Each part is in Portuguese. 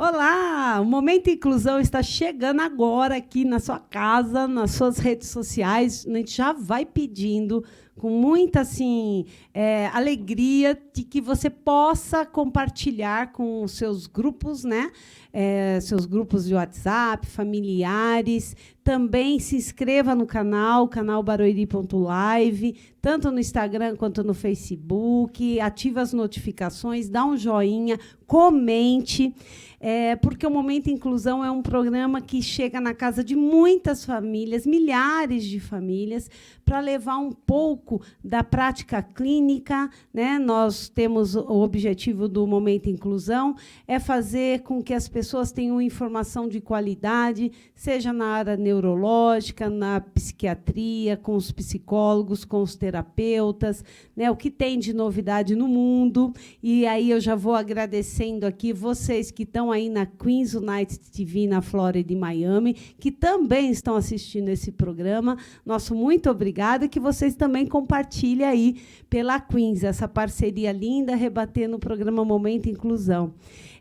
Olá! O Momento Inclusão está chegando agora aqui na sua casa, nas suas redes sociais. A gente já vai pedindo com muita alegria de que você possa compartilhar com os seus grupos, né? Seus grupos de WhatsApp, familiares. Também se inscreva no canal barueri.live, tanto no Instagram quanto no Facebook. Ative as notificações, dá um joinha, comente. Porque o Momento Inclusão é um programa que chega na casa de muitas famílias, milhares de famílias, para levar um pouco da prática clínica, né? Nós temos o objetivo do Momento Inclusão, é fazer com que as pessoas tenham informação de qualidade, seja na área neurológica, na psiquiatria, com os psicólogos, com os terapeutas, né? O que tem de novidade no mundo. E aí eu já vou agradecendo aqui vocês que estão aí na Queens United TV, na Flórida e Miami, que também estão assistindo esse programa. Nosso muito obrigado, e que vocês também compartilhem aí pela Queens, essa parceria linda, rebatendo o programa Momento Inclusão.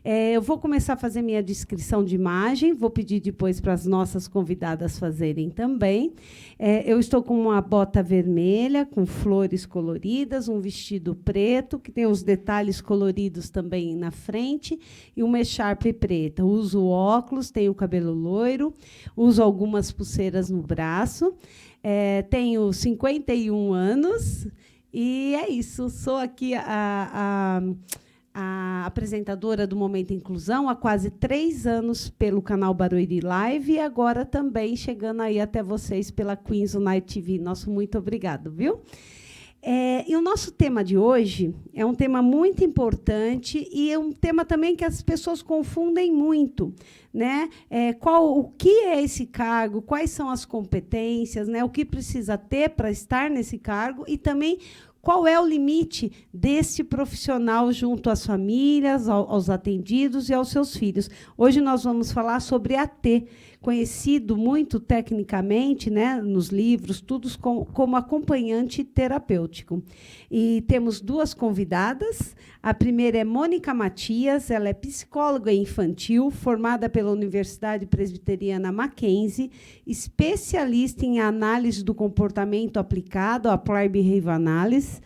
Eu vou começar a fazer minha descrição de imagem, vou pedir depois para as nossas convidadas fazerem também. Eu estou com uma bota vermelha, com flores coloridas, um vestido preto, que tem os detalhes coloridos também na frente, e uma echarpe preta. Uso óculos, tenho o cabelo loiro, uso algumas pulseiras no braço, tenho 51 anos, e é isso. Sou aqui a apresentadora do Momento Inclusão há quase 3 anos pelo canal Barueri Live, e agora também chegando aí até vocês pela Queens United TV. Nosso muito obrigado, viu? E o nosso tema de hoje é um tema muito importante e é um tema também que as pessoas confundem muito, né? O que é esse cargo, quais são as competências, né? O que precisa ter para estar nesse cargo, e também qual é o limite desse profissional junto às famílias, aos atendidos e aos seus filhos. Hoje nós vamos falar sobre AT, conhecido muito tecnicamente, né, nos livros, como acompanhante terapêutico. E temos 2 convidadas. A primeira é Mônica Matias, ela é psicóloga infantil, formada pela Universidade Presbiteriana Mackenzie, especialista em análise do comportamento aplicado, Applied Behavior Analysis,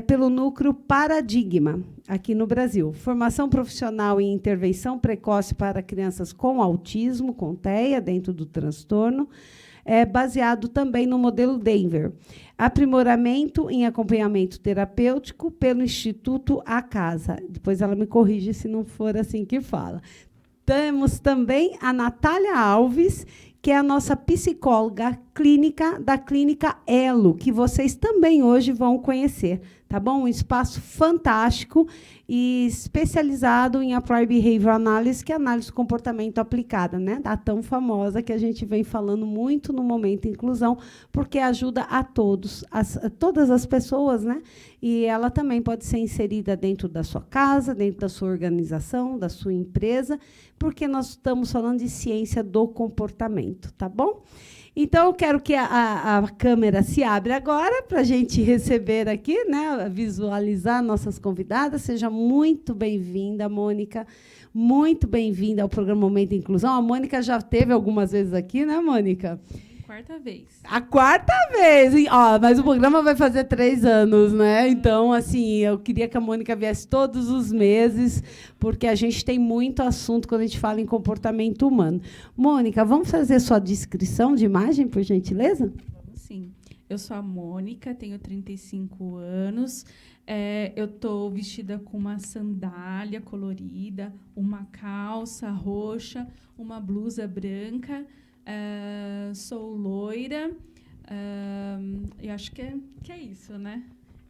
pelo núcleo Paradigma, aqui no Brasil. Formação profissional em intervenção precoce para crianças com autismo, com TEA, dentro do transtorno, baseado também no modelo Denver. Aprimoramento em acompanhamento terapêutico pelo Instituto A Casa. Depois ela me corrige se não for assim que fala. Temos também a Natália Alves, que é a nossa psicóloga clínica da Clínica Elo, que vocês também hoje vão conhecer, tá bom? Um espaço fantástico e especializado em Applied Behavior Analysis, que é análise do comportamento aplicada, né? Da tão famosa que a gente vem falando muito no Momento Inclusão, porque ajuda a todas as pessoas, né? E ela também pode ser inserida dentro da sua casa, dentro da sua organização, da sua empresa, porque nós estamos falando de ciência do comportamento, tá bom? Então, eu quero que a câmera se abra agora para a gente receber aqui, né, visualizar nossas convidadas. Seja muito bem-vinda, Mônica. Muito bem-vinda ao programa Momento Inclusão. A Mônica já esteve algumas vezes aqui, né, Mônica? Quarta vez. A 4ª vez. Mas o programa vai fazer 3 anos, né? Então, assim, eu queria que a Mônica viesse todos os meses, porque a gente tem muito assunto quando a gente fala em comportamento humano. Mônica, vamos fazer sua descrição de imagem, por gentileza? Vamos sim. Eu sou a Mônica, tenho 35 anos. Eu estou vestida com uma sandália colorida, uma calça roxa, uma blusa branca. Sou loira, e acho que é isso, né?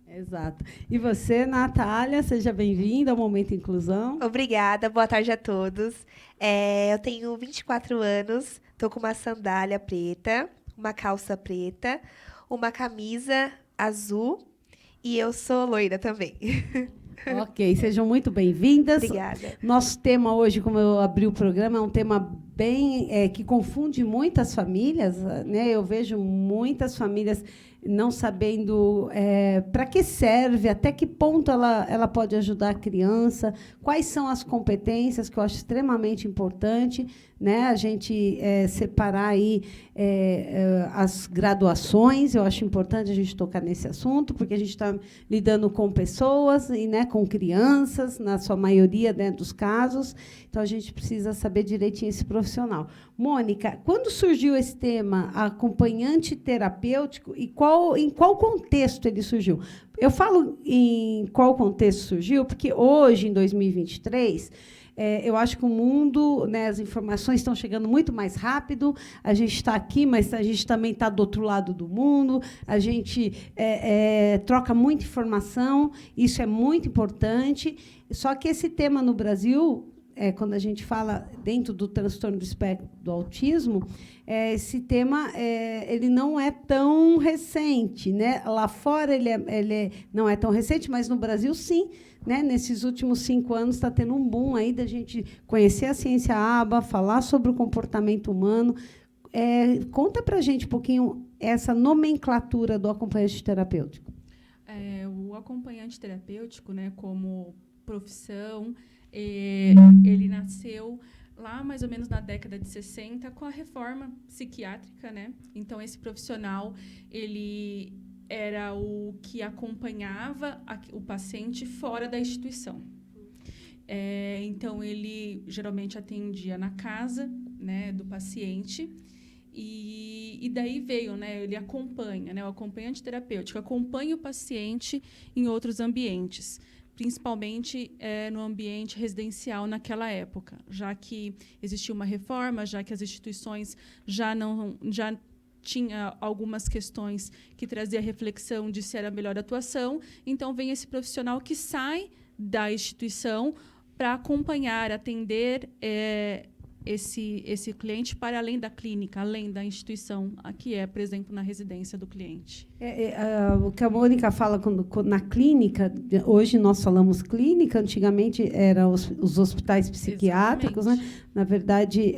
Exato. E você, Natália, seja bem-vinda ao Momento Inclusão. Obrigada, boa tarde a todos. Eu tenho 24 anos, estou com uma sandália preta, uma calça preta, uma camisa azul, e eu sou loira também. Ok, sejam muito bem-vindas. Obrigada. Nosso tema hoje, como eu abri o programa, é um tema bem que confunde muitas famílias, né? Eu vejo muitas famílias não sabendo para que serve, até que ponto ela pode ajudar a criança, quais são as competências, que eu acho extremamente importante, né? A gente separar aí as graduações. Eu acho importante a gente tocar nesse assunto, porque a gente está lidando com pessoas e, né, com crianças, na sua maioria, né, dos casos. Então, a gente precisa saber direitinho esse profissional. Mônica, quando surgiu esse tema, acompanhante terapêutico, e em qual contexto ele surgiu? Eu falo em qual contexto surgiu, porque hoje, em 2023, eu acho que o mundo, né, as informações estão chegando muito mais rápido. A gente está aqui, mas a gente também está do outro lado do mundo. A gente troca muita informação. Isso é muito importante. Só que esse tema no Brasil, quando a gente fala dentro do transtorno do espectro do autismo, esse tema ele não é tão recente, né? Lá fora ele não é tão recente, mas no Brasil, sim. Né? Nesses últimos 5 anos está tendo um boom aí da gente conhecer a ciência ABA, falar sobre o comportamento humano. Conta para a gente um pouquinho essa nomenclatura do acompanhante terapêutico. O acompanhante terapêutico, né, como profissão, ele nasceu lá mais ou menos na década de 60 com a reforma psiquiátrica, né? Então, esse profissional ele era o que acompanhava o paciente fora da instituição. Então, ele geralmente atendia na casa, né, do paciente, e daí veio, né, ele acompanha, né, o acompanhante terapêutico acompanha o paciente em outros ambientes, principalmente no ambiente residencial naquela época, já que existia uma reforma, já que as instituições já tinha algumas questões que trazia reflexão de se era a melhor atuação. Então, vem esse profissional que sai da instituição para acompanhar, atender esse cliente para além da clínica, além da instituição, que é, por exemplo, na residência do cliente. O que a Mônica fala na clínica, hoje nós falamos clínica, antigamente eram os hospitais psiquiátricos, né? Na verdade,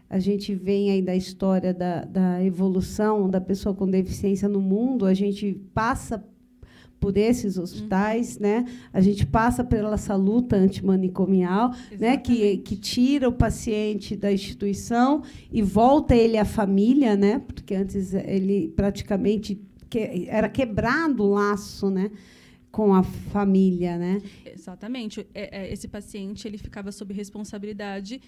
a gente vem aí da história da evolução da pessoa com deficiência no mundo, a gente passa por esses hospitais, né? A gente passa pela essa luta antimanicomial, né? Que tira o paciente da instituição e volta ele à família, né? Porque antes ele praticamente era quebrado o laço, né, com a família, né? Exatamente. Esse paciente ele ficava sob responsabilidade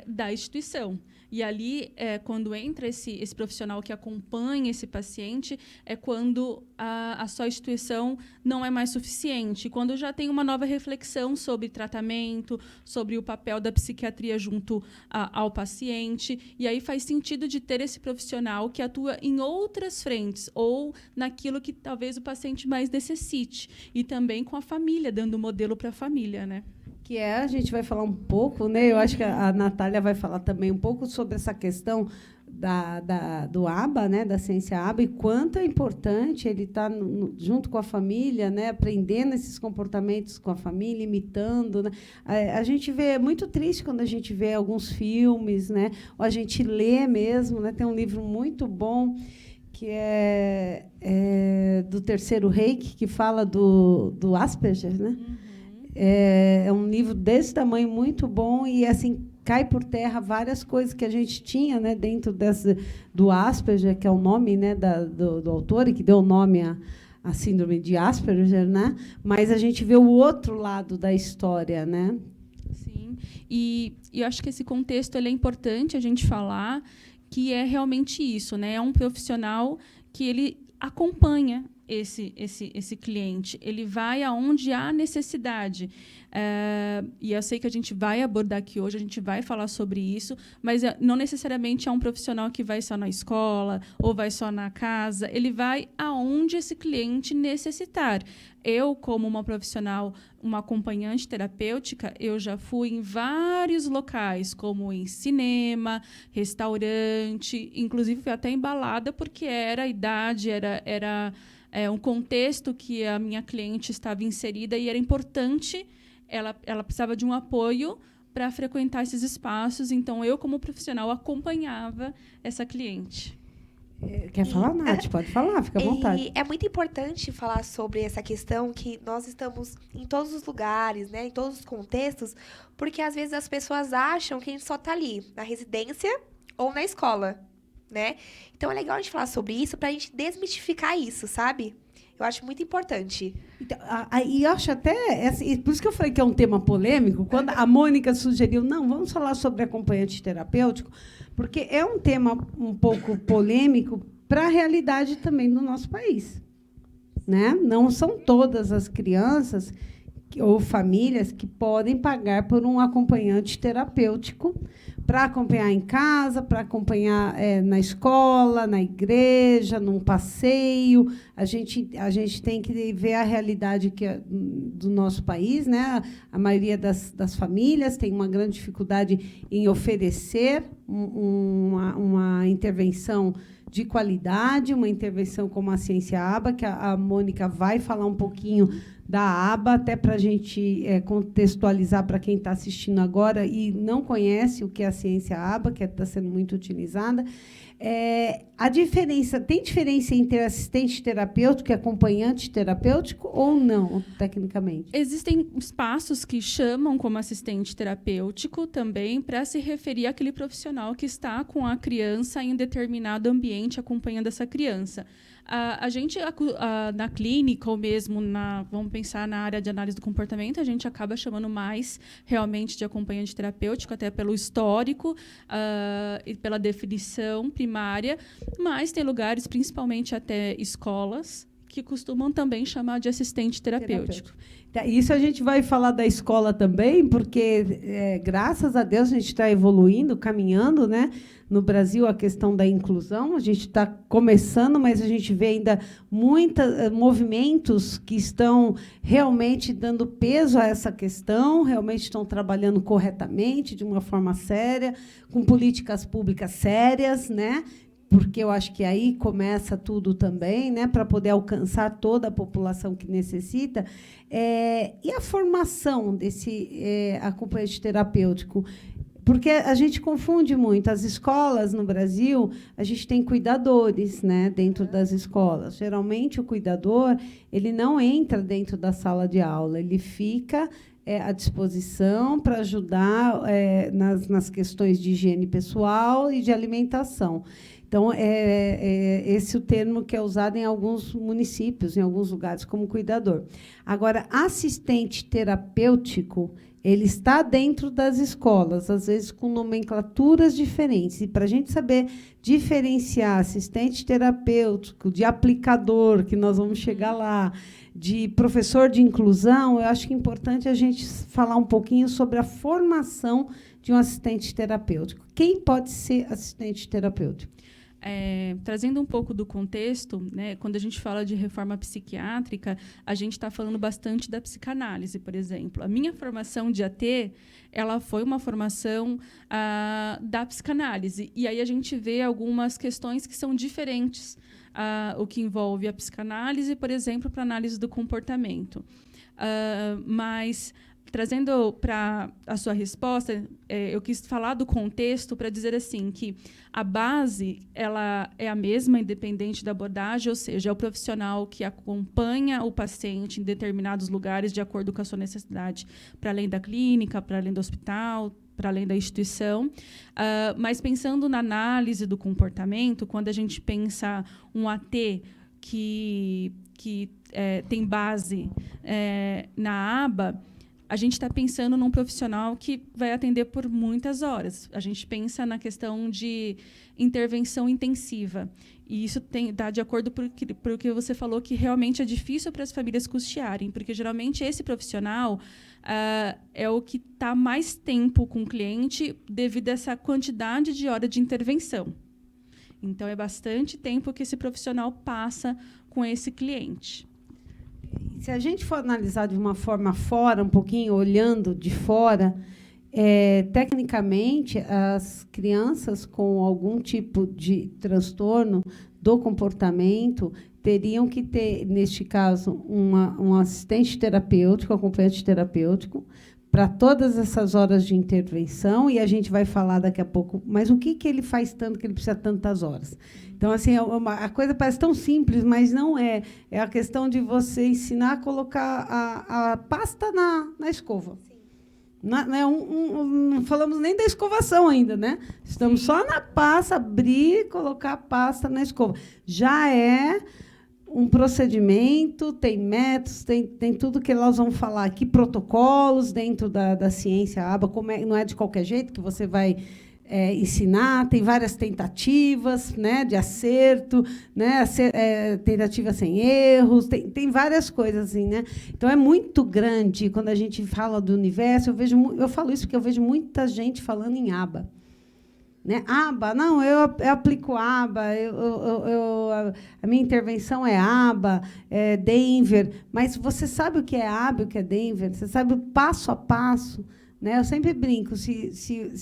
da instituição. E ali, quando entra esse profissional que acompanha esse paciente, é quando a sua instituição não é mais suficiente, quando já tem uma nova reflexão sobre tratamento, sobre o papel da psiquiatria junto ao paciente. E aí faz sentido de ter esse profissional que atua em outras frentes, ou naquilo que talvez o paciente mais necessite. E também com a família, dando modelo para a família, né? Que a gente vai falar um pouco, né? Eu acho que a Natália vai falar também um pouco sobre essa questão do ABA, né? Da ciência ABA, e quanto é importante ele estar junto com a família, né? Aprendendo esses comportamentos com a família, imitando, né? A gente é muito triste quando a gente vê alguns filmes, né? Ou a gente lê mesmo, né? Tem um livro muito bom que é do Terceiro Reich, que fala do Asperger, né? É um livro desse tamanho, muito bom, e assim cai por terra várias coisas que a gente tinha, né, dentro do Asperger, que é o nome, né, do autor, e que deu o nome à síndrome de Asperger, né? Mas a gente vê o outro lado da história, né? Sim, e eu acho que esse contexto ele é importante a gente falar, que é realmente isso, né? É um profissional que ele acompanha esse cliente, ele vai aonde há necessidade. E eu sei que a gente vai abordar aqui hoje, a gente vai falar sobre isso, mas não necessariamente é um profissional que vai só na escola ou vai só na casa, ele vai aonde esse cliente necessitar. Eu, como uma profissional, uma acompanhante terapêutica, eu já fui em vários locais, como em cinema, restaurante, inclusive fui até embalada, porque era a idade, era um contexto que a minha cliente estava inserida e era importante, ela precisava de um apoio para frequentar esses espaços. Então, eu, como profissional, acompanhava essa cliente. Quer falar, Nath? Pode falar, fica à vontade. E é muito importante falar sobre essa questão que nós estamos em todos os lugares, né, em todos os contextos, porque às vezes as pessoas acham que a gente só está ali, na residência ou na escola, né? Então é legal a gente falar sobre isso para a gente desmistificar isso, sabe? Eu acho muito importante. Então, e eu acho até, por isso que eu falei que é um tema polêmico, quando a Mônica sugeriu, não, vamos falar sobre acompanhante terapêutico, porque é um tema um pouco polêmico para a realidade também do nosso país, né? Não são todas as crianças ou famílias que podem pagar por um acompanhante terapêutico para acompanhar em casa, para acompanhar na escola, na igreja, num passeio. A gente tem que ver a realidade do nosso país, né? A maioria das famílias tem uma grande dificuldade em oferecer uma intervenção de qualidade, uma intervenção como a Ciência ABA, que a Mônica vai falar um pouquinho da ABA, até para a gente contextualizar para quem está assistindo agora e não conhece o que é a Ciência ABA, que está sendo muito utilizada. Tem diferença entre assistente terapêutico e acompanhante terapêutico ou não, tecnicamente? Existem espaços que chamam como assistente terapêutico também para se referir àquele profissional que está com a criança em um determinado ambiente acompanhando essa criança. A gente, na clínica ou mesmo vamos pensar na área de análise do comportamento, a gente acaba chamando mais realmente de acompanhante terapêutico, até pelo histórico e pela definição primária, mas tem lugares, principalmente até escolas, que costumam também chamar de assistente terapêutico. Isso a gente vai falar da escola também, porque, graças a Deus, a gente está evoluindo, caminhando, né? No Brasil, a questão da inclusão, a gente está começando, mas a gente vê ainda muitos movimentos que estão realmente dando peso a essa questão, realmente estão trabalhando corretamente, de uma forma séria, com políticas públicas sérias, né? Porque eu acho que aí começa tudo também, né, para poder alcançar toda a população que necessita. E a formação desse acompanhante terapêutico? Porque a gente confunde muito. As escolas no Brasil, a gente tem cuidadores, né, dentro das escolas. Geralmente, o cuidador ele não entra dentro da sala de aula, ele fica à disposição para ajudar nas questões de higiene pessoal e de alimentação. Então, esse é o termo que é usado em alguns municípios, em alguns lugares, como cuidador. Agora, assistente terapêutico, ele está dentro das escolas, às vezes com nomenclaturas diferentes. E, para a gente saber diferenciar assistente terapêutico, de aplicador, que nós vamos chegar lá, de professor de inclusão, eu acho que é importante a gente falar um pouquinho sobre a formação de um assistente terapêutico. Quem pode ser assistente terapêutico? Trazendo um pouco do contexto, né, quando a gente fala de reforma psiquiátrica, a gente está falando bastante da psicanálise, por exemplo. A minha formação de AT, ela foi uma formação da psicanálise. E aí a gente vê algumas questões que são diferentes, o que envolve a psicanálise, por exemplo, para a análise do comportamento. Mas trazendo para a sua resposta, eu quis falar do contexto para dizer assim que a base ela é a mesma, independente da abordagem, ou seja, é o profissional que acompanha o paciente em determinados lugares de acordo com a sua necessidade, para além da clínica, para além do hospital, para além da instituição. Mas pensando na análise do comportamento, quando a gente pensa um AT que tem base na aba, a gente está pensando num profissional que vai atender por muitas horas. A gente pensa na questão de intervenção intensiva. E isso dá de acordo com o que você falou, que realmente é difícil para as famílias custearem, porque, geralmente, esse profissional é o que está mais tempo com o cliente devido a essa quantidade de hora de intervenção. Então, é bastante tempo que esse profissional passa com esse cliente. Se a gente for analisar de uma forma fora, um pouquinho olhando de fora, tecnicamente, as crianças com algum tipo de transtorno do comportamento teriam que ter, neste caso, um assistente terapêutico, acompanhante terapêutico, para todas essas horas de intervenção, e a gente vai falar daqui a pouco, mas o que ele faz tanto que ele precisa tantas horas? Então, assim, a coisa parece tão simples, mas não é. É a questão de você ensinar a colocar a pasta na escova. Não falamos nem da escovação ainda, né? Estamos só na pasta, abrir e colocar a pasta na escova. Já é um procedimento, tem métodos, tem tudo que nós vamos falar aqui, protocolos dentro da ciência ABA, não é de qualquer jeito que você vai ensinar, tem várias tentativas, né, de acerto, né, tentativa sem erros, tem várias coisas assim, né? Então é muito grande quando a gente fala do universo. Eu falo isso porque eu vejo muita gente falando em ABA. Né? ABA, não, eu aplico ABA, a minha intervenção é ABA, é Denver, mas você sabe o que é ABA, o que é Denver? Você sabe o passo a passo? Né? Eu sempre brinco, se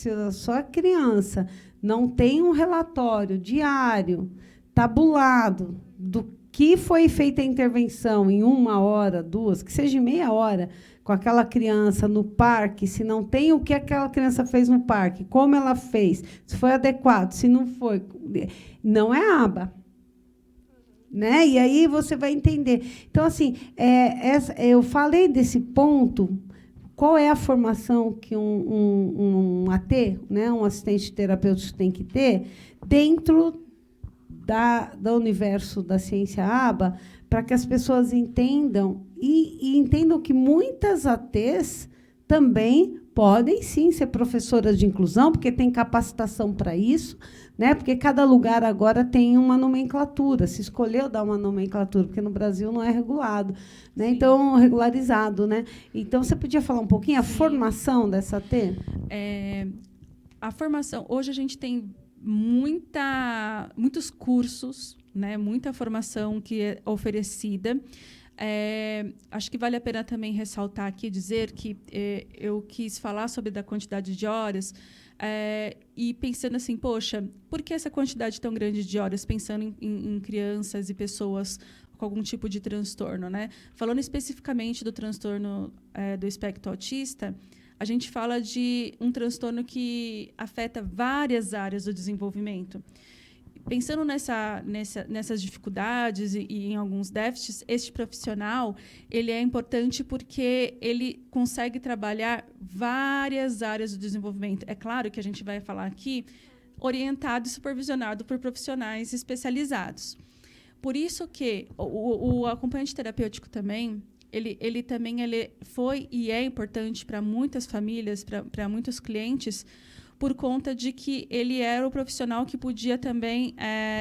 a sua criança não tem um relatório diário, tabulado, do que foi feita a intervenção em 1 hora, 2, que seja em meia hora, com aquela criança no parque, se não tem o que aquela criança fez no parque, como ela fez, se foi adequado, se não foi, não é ABA. Né? E aí você vai entender. Então, assim, eu falei desse ponto. Qual é a formação que um AT, né, um assistente terapêutico, tem que ter dentro do universo da ciência ABA, para que as pessoas entendam e entendam que muitas ATs também podem, sim, ser professoras de inclusão, porque tem capacitação para isso, né? Porque cada lugar agora tem uma nomenclatura, se escolheu dar uma nomenclatura, porque no Brasil não é regulado, né? Então, regularizado. Né? Então, você podia falar um pouquinho a formação dessa AT? A formação, hoje a gente tem muitos cursos, né? Muita formação que é oferecida. Acho que vale a pena também ressaltar aqui, dizer que eu quis falar sobre a quantidade de horas e pensando assim, poxa, por que essa quantidade tão grande de horas, pensando em crianças e pessoas com algum tipo de transtorno, né? Falando especificamente do transtorno do espectro autista, a gente fala de um transtorno que afeta várias áreas do desenvolvimento. Pensando nessas dificuldades e em alguns déficits, este profissional ele é importante porque ele consegue trabalhar várias áreas do desenvolvimento. É claro que a gente vai falar aqui orientado e supervisionado por profissionais especializados. Por isso que o acompanhante terapêutico também, ele também foi e é importante para muitas famílias, para muitos clientes, por conta de que ele era o profissional que podia também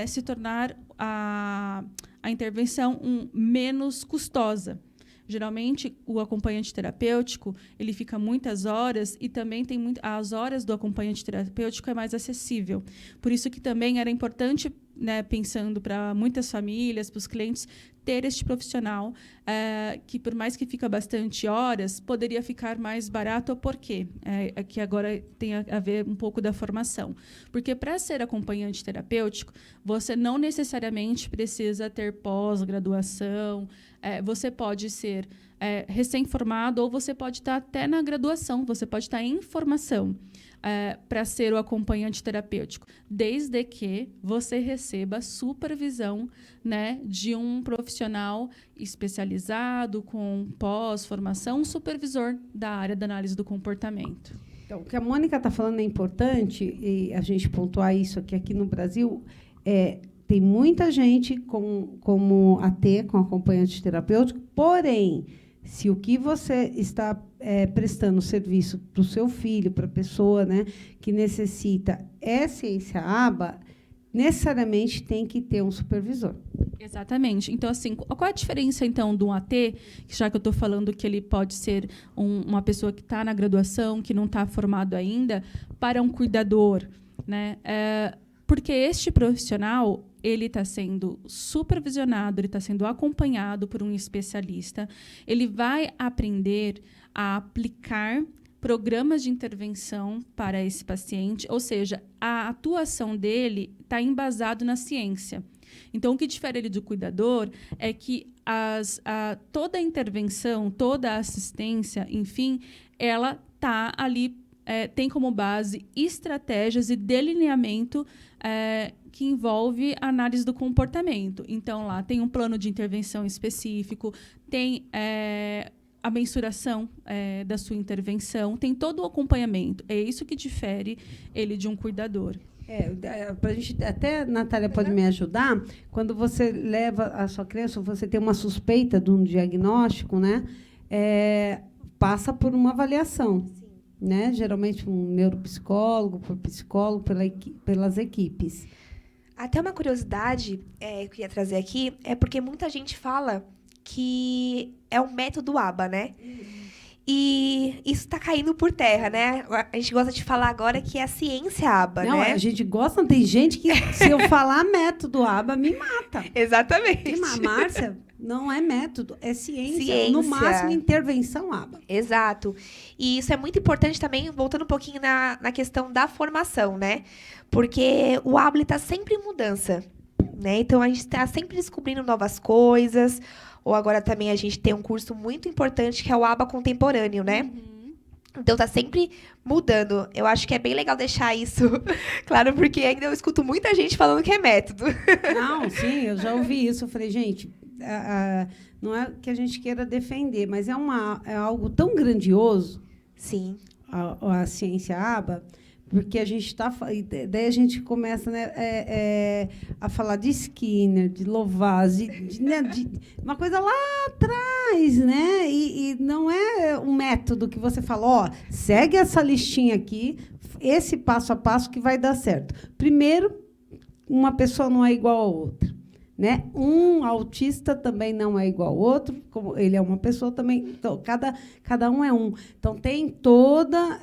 se tornar a intervenção menos custosa. Geralmente, o acompanhante terapêutico ele fica muitas horas e também tem as horas do acompanhante terapêutico é mais acessível. Por isso que também era importante, né, pensando para muitas famílias, para os clientes, ter este profissional que, por mais que fica bastante horas, poderia ficar mais barato. Por quê? Que agora tem a ver um pouco da formação. Porque, para ser acompanhante terapêutico, você não necessariamente precisa ter pós-graduação, você pode ser recém-formado ou você pode estar até na graduação, você pode estar em formação para ser o acompanhante terapêutico, desde que você receba supervisão, né, de um profissional especializado, com pós-formação, um supervisor da área da análise do comportamento. Então, o que a Mônica está falando é importante, e a gente pontuar isso aqui no Brasil, tem muita gente como AT, com acompanhante terapêutico, porém, se o que você está prestando serviço para o seu filho, para a pessoa, né, que necessita ciência ABA, necessariamente tem que ter um supervisor. Exatamente. Então, assim, qual é a diferença, então, de um AT, já que eu estou falando que ele pode ser uma pessoa que está na graduação, que não está formado ainda, para um cuidador, né? Porque este profissional ele está sendo supervisionado, ele está sendo acompanhado por um especialista, ele vai aprender a aplicar programas de intervenção para esse paciente, ou seja, a atuação dele está embasado na ciência. Então, o que difere ele do cuidador é que toda a intervenção, toda a assistência, enfim, ela está ali, tem como base estratégias e delineamento que envolve análise do comportamento. Então, lá tem um plano de intervenção específico, tem a mensuração da sua intervenção, tem todo o acompanhamento. É isso que difere ele de um cuidador. Pra gente, até a Natália pode me ajudar. Quando você leva a sua criança, você tem uma suspeita de um diagnóstico, né? Passa por uma avaliação. Sim. Né? Geralmente um neuropsicólogo, por psicólogo, pelas equipes. Até uma curiosidade que eu queria trazer aqui é porque muita gente fala que é um método ABA, né? E isso está caindo por terra, né? A gente gosta de falar agora que é a ciência ABA, não, né? A gente gosta, tem gente que, se eu falar método ABA, me mata. Exatamente. Márcia, não é método, é ciência. No máximo, intervenção ABA. Exato. E isso é muito importante também, voltando um pouquinho na questão da formação, né? Porque o ABA está sempre em mudança, né? Então, a gente está sempre descobrindo novas coisas. Ou agora também a gente tem um curso muito importante que é o ABA Contemporâneo, né? Uhum. Então, tá sempre mudando. Eu acho que é bem legal deixar isso claro, porque ainda eu escuto muita gente falando que é método. Não, sim, eu já ouvi isso. Eu falei, gente, não é que a gente queira defender, mas é algo tão grandioso. Sim. A ciência ABA, porque a gente daí a gente começa, né, a falar de Skinner, de Lovász, de uma coisa lá atrás, né? E não é um método que você fala, segue essa listinha aqui, esse passo a passo que vai dar certo. Primeiro, uma pessoa não é igual a outra. Né? Um autista também não é igual ao outro, como ele é uma pessoa também. Então, cada um é um. Então, tem toda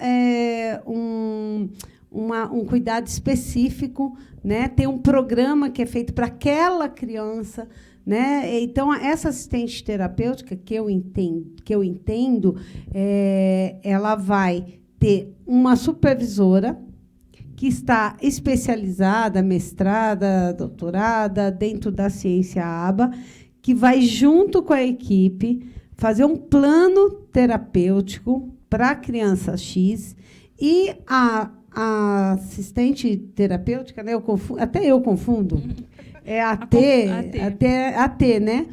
um cuidado específico, né? Tem um programa que é feito para aquela criança. Né? Então, essa assistente terapêutica que eu entendo ela vai ter uma supervisora que está especializada, mestrada, doutorada, dentro da ciência ABA, que vai, junto com a equipe, fazer um plano terapêutico para a criança X, e a assistente terapêutica, né, até eu confundo, é AT, né?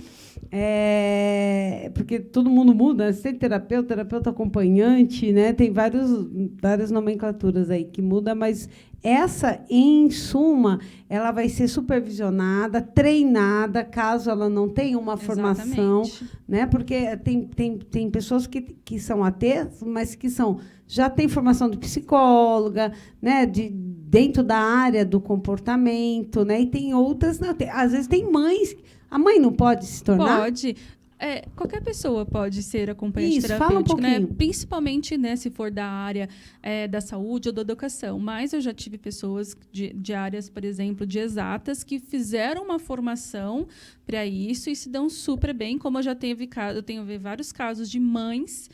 Porque todo mundo muda, assistente terapeuta acompanhante, né? Tem várias nomenclaturas aí que mudam, mas essa, em suma, ela vai ser supervisionada, treinada, caso ela não tenha uma formação, né? Porque tem pessoas que são ATs, mas que já têm formação de psicóloga, né? Dentro da área do comportamento, né? E tem outras, não, às vezes tem mães. A mãe não pode se tornar? Pode. Qualquer pessoa pode ser acompanhante terapêutico, fala um pouquinho. Né? Principalmente, né, se for da área da saúde ou da educação. Mas eu já tive pessoas de áreas, por exemplo, de exatas, que fizeram uma formação para isso e se dão super bem, como eu tenho vários casos de mães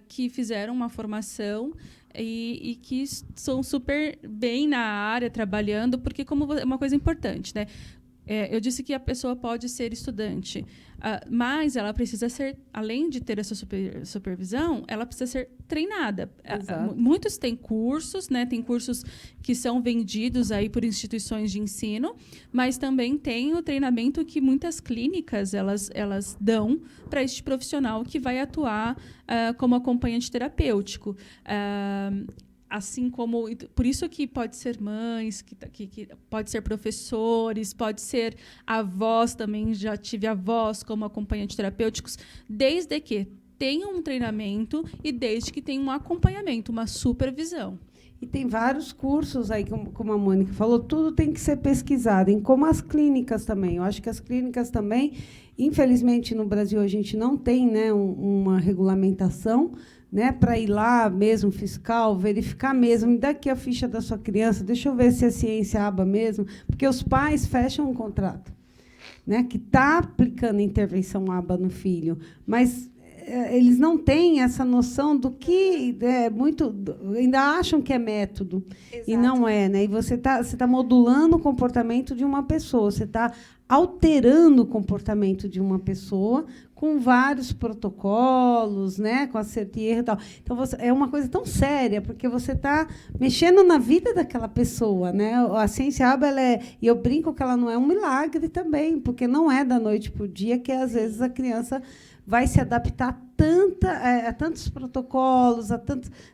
que fizeram uma formação e que são super bem na área, trabalhando, porque é uma coisa importante, né? Eu disse que a pessoa pode ser estudante, mas ela precisa ser, além de ter essa supervisão, ela precisa ser treinada. Muitos têm cursos, né? Tem cursos que são vendidos aí por instituições de ensino, mas também tem o treinamento que muitas clínicas elas dão para este profissional que vai atuar como acompanhante terapêutico. Assim como, por isso que pode ser mães, que pode ser professores, pode ser avós também, já tive avós como acompanhantes terapêuticos, desde que tenham um treinamento e desde que tenham um acompanhamento, uma supervisão. E tem vários cursos aí, como a Mônica falou, tudo tem que ser pesquisado, como as clínicas também. Eu acho que as clínicas também, infelizmente, no Brasil, a gente não tem, né, uma regulamentação, né, para ir lá mesmo, fiscal, verificar mesmo, me dá aqui a ficha da sua criança, deixa eu ver se é ciência ABA mesmo, porque os pais fecham um contrato, né, que está aplicando intervenção ABA no filho, mas eles não têm essa noção do que ainda acham que é método. Exato. E não é, né? E você tá modulando o comportamento de uma pessoa, você está alterando o comportamento de uma pessoa com vários protocolos, né, com acerto e erro e tal. Então, é uma coisa tão séria, porque você está mexendo na vida daquela pessoa, né? A ciência ABA, e eu brinco que ela não é um milagre também, porque não é da noite para o dia que, às vezes, a criança vai se adaptar a tantos protocolos,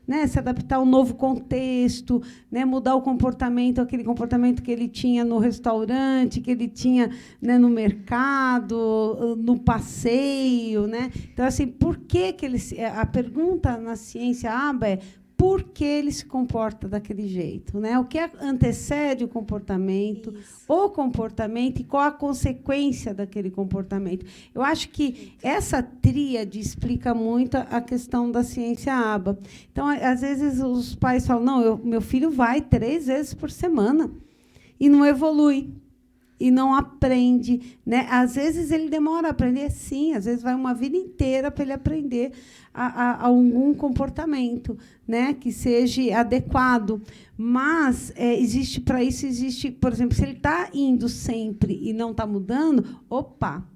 né, se adaptar a um novo contexto, né, mudar o comportamento, aquele comportamento que ele tinha no restaurante, que ele tinha, né, no mercado, no passeio, né? Então, assim, por que a pergunta na ciência ABA é por que ele se comporta daquele jeito, né? O que antecede o comportamento e qual a consequência daquele comportamento. Eu acho que essa tríade explica muito a questão da ciência ABA. Então, às vezes, os pais falam, não, meu filho vai 3 vezes por semana e não evolui. E não aprende, né? Às vezes ele demora a aprender, sim, às vezes vai uma vida inteira para ele aprender a algum comportamento, né, que seja adequado. Mas para isso existe, por exemplo, se ele está indo sempre e não está mudando,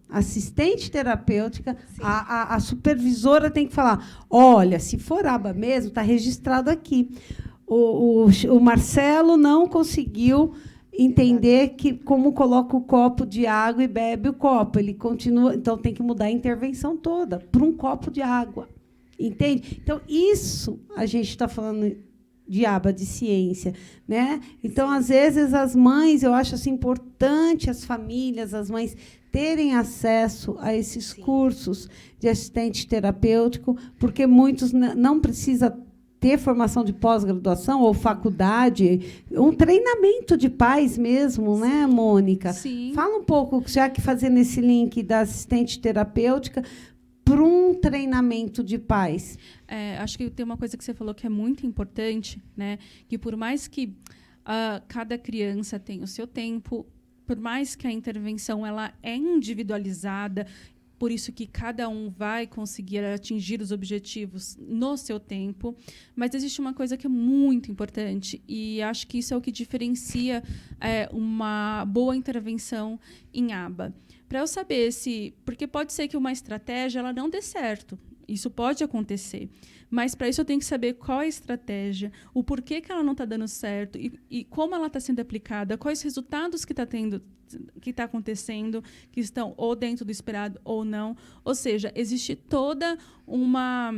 assistente terapêutica, a supervisora tem que falar, olha, se for ABA mesmo, está registrado aqui. O Marcelo não conseguiu entender como coloca o copo de água e bebe o copo. Ele continua, então tem que mudar a intervenção toda para um copo de água. Entende? Então, isso a gente está falando de ABA, de ciência, né? Então, às vezes, as mães, eu acho assim, importante as famílias, as mães terem acesso a esses cursos de assistente terapêutico, porque muitos não precisam ter formação de pós-graduação ou faculdade, um treinamento de pais mesmo, né, Mônica? Sim. Fala um pouco, já que fazendo esse link da assistente terapêutica para um treinamento de pais. Acho que tem uma coisa que você falou que é muito importante, né? Que por mais que cada criança tenha o seu tempo, por mais que a intervenção ela é individualizada, por isso que cada um vai conseguir atingir os objetivos no seu tempo. Mas existe uma coisa que é muito importante, e acho que isso é o que diferencia uma boa intervenção em ABA. Para eu saber porque pode ser que uma estratégia ela não dê certo. Isso pode acontecer. Mas, para isso, eu tenho que saber qual é a estratégia, o porquê que ela não está dando certo e como ela está sendo aplicada, quais resultados que está acontecendo, que estão ou dentro do esperado ou não. Ou seja, existe toda uma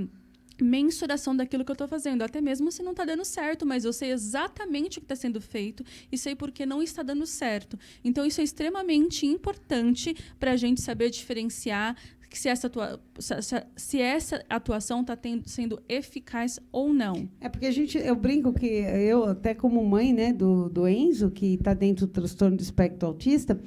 mensuração daquilo que eu estou fazendo, até mesmo se não está dando certo, mas eu sei exatamente o que está sendo feito e sei por que não está dando certo. Então, isso é extremamente importante para a gente saber diferenciar se essa atuação está sendo eficaz ou não. Porque eu brinco que eu, até como mãe, né, do Enzo, que está dentro do transtorno do espectro autista,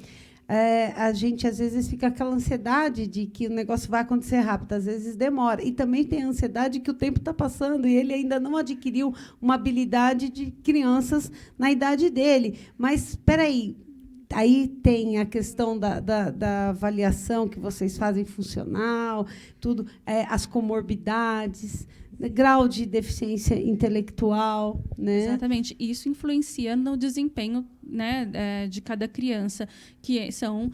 a gente, às vezes, fica aquela ansiedade de que o negócio vai acontecer rápido, às vezes demora. E também tem a ansiedade que o tempo está passando e ele ainda não adquiriu uma habilidade de crianças na idade dele. Mas, espera aí tem a questão da avaliação que vocês fazem funcional, tudo, as comorbidades, grau de deficiência intelectual, né? Exatamente. Isso influencia no desempenho, né, de cada criança, que são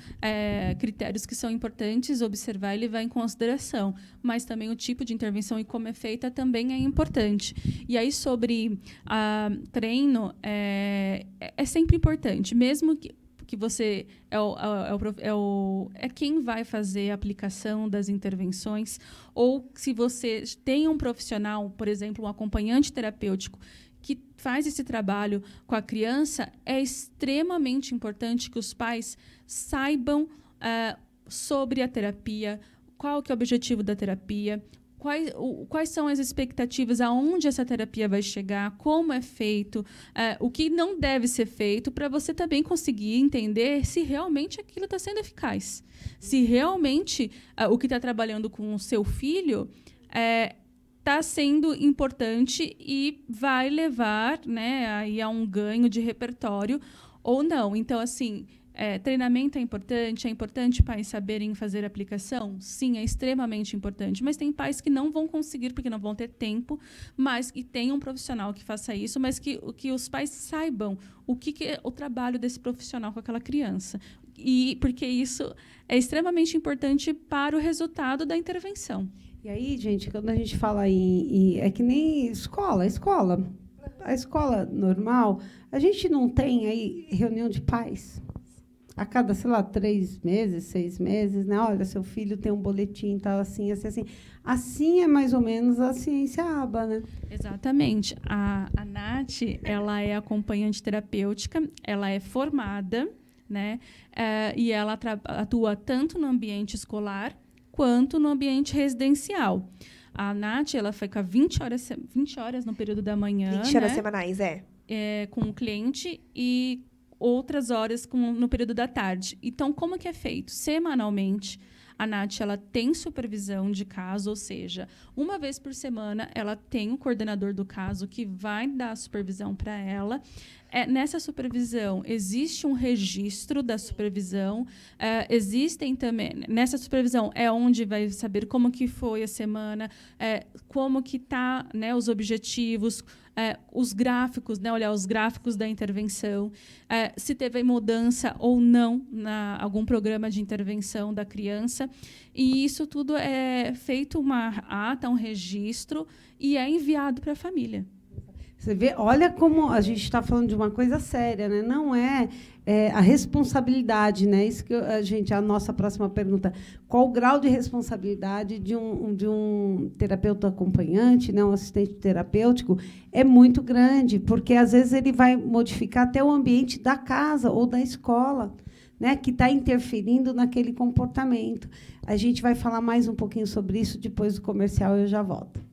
critérios que são importantes observar e levar em consideração. Mas também o tipo de intervenção e como é feita também é importante. E aí, sobre treino, é sempre importante, mesmo que você é quem vai fazer a aplicação das intervenções, ou se você tem um profissional, por exemplo, um acompanhante terapêutico, que faz esse trabalho com a criança, é extremamente importante que os pais saibam sobre a terapia, qual que é o objetivo da terapia, quais são as expectativas, aonde essa terapia vai chegar, como é feito, o que não deve ser feito, para você também conseguir entender se realmente aquilo está sendo eficaz. Se realmente o que está trabalhando com o seu filho está sendo importante e vai levar, né, aí a um ganho de repertório ou não. Então, assim, Treinamento é importante pais saberem fazer aplicação? Sim, é extremamente importante, mas tem pais que não vão conseguir porque não vão ter tempo, mas que tenham um profissional que faça isso, mas que os pais saibam o que é o trabalho desse profissional com aquela criança. E porque isso é extremamente importante para o resultado da intervenção. E aí, gente, quando a gente fala é que nem escola. A escola normal, a gente não tem aí reunião de pais a cada, 3 meses, 6 meses, né? Olha, seu filho tem um boletim, tal, assim, assim, assim. Assim é mais ou menos a ciência ABA, né? Exatamente. A Nath, ela é acompanhante terapêutica, ela é formada, né? E ela atua tanto no ambiente escolar quanto no ambiente residencial. A Nath, ela fica 20 horas no período da manhã, 20 horas semanais, com o cliente e outras horas no período da tarde. Então, como que é feito? Semanalmente, a Nath ela tem supervisão de caso, ou seja, uma vez por semana ela tem o coordenador do caso que vai dar a supervisão para ela. Nessa supervisão, existe um registro da supervisão. Existem também... Nessa supervisão é onde vai saber como que foi a semana, como que está, né, os objetivos, os gráficos, né, olhar os gráficos da intervenção, se teve mudança ou não em algum programa de intervenção da criança. E isso tudo é feito uma ata, um registro, e é enviado para a família. Você vê, olha como a gente está falando de uma coisa séria, né? Não é a responsabilidade, né? Isso que a nossa próxima pergunta: qual o grau de responsabilidade de um terapeuta acompanhante, né? Um assistente terapêutico? É muito grande, porque às vezes ele vai modificar até o ambiente da casa ou da escola, né? Que está interferindo naquele comportamento. A gente vai falar mais um pouquinho sobre isso depois do comercial e eu já volto.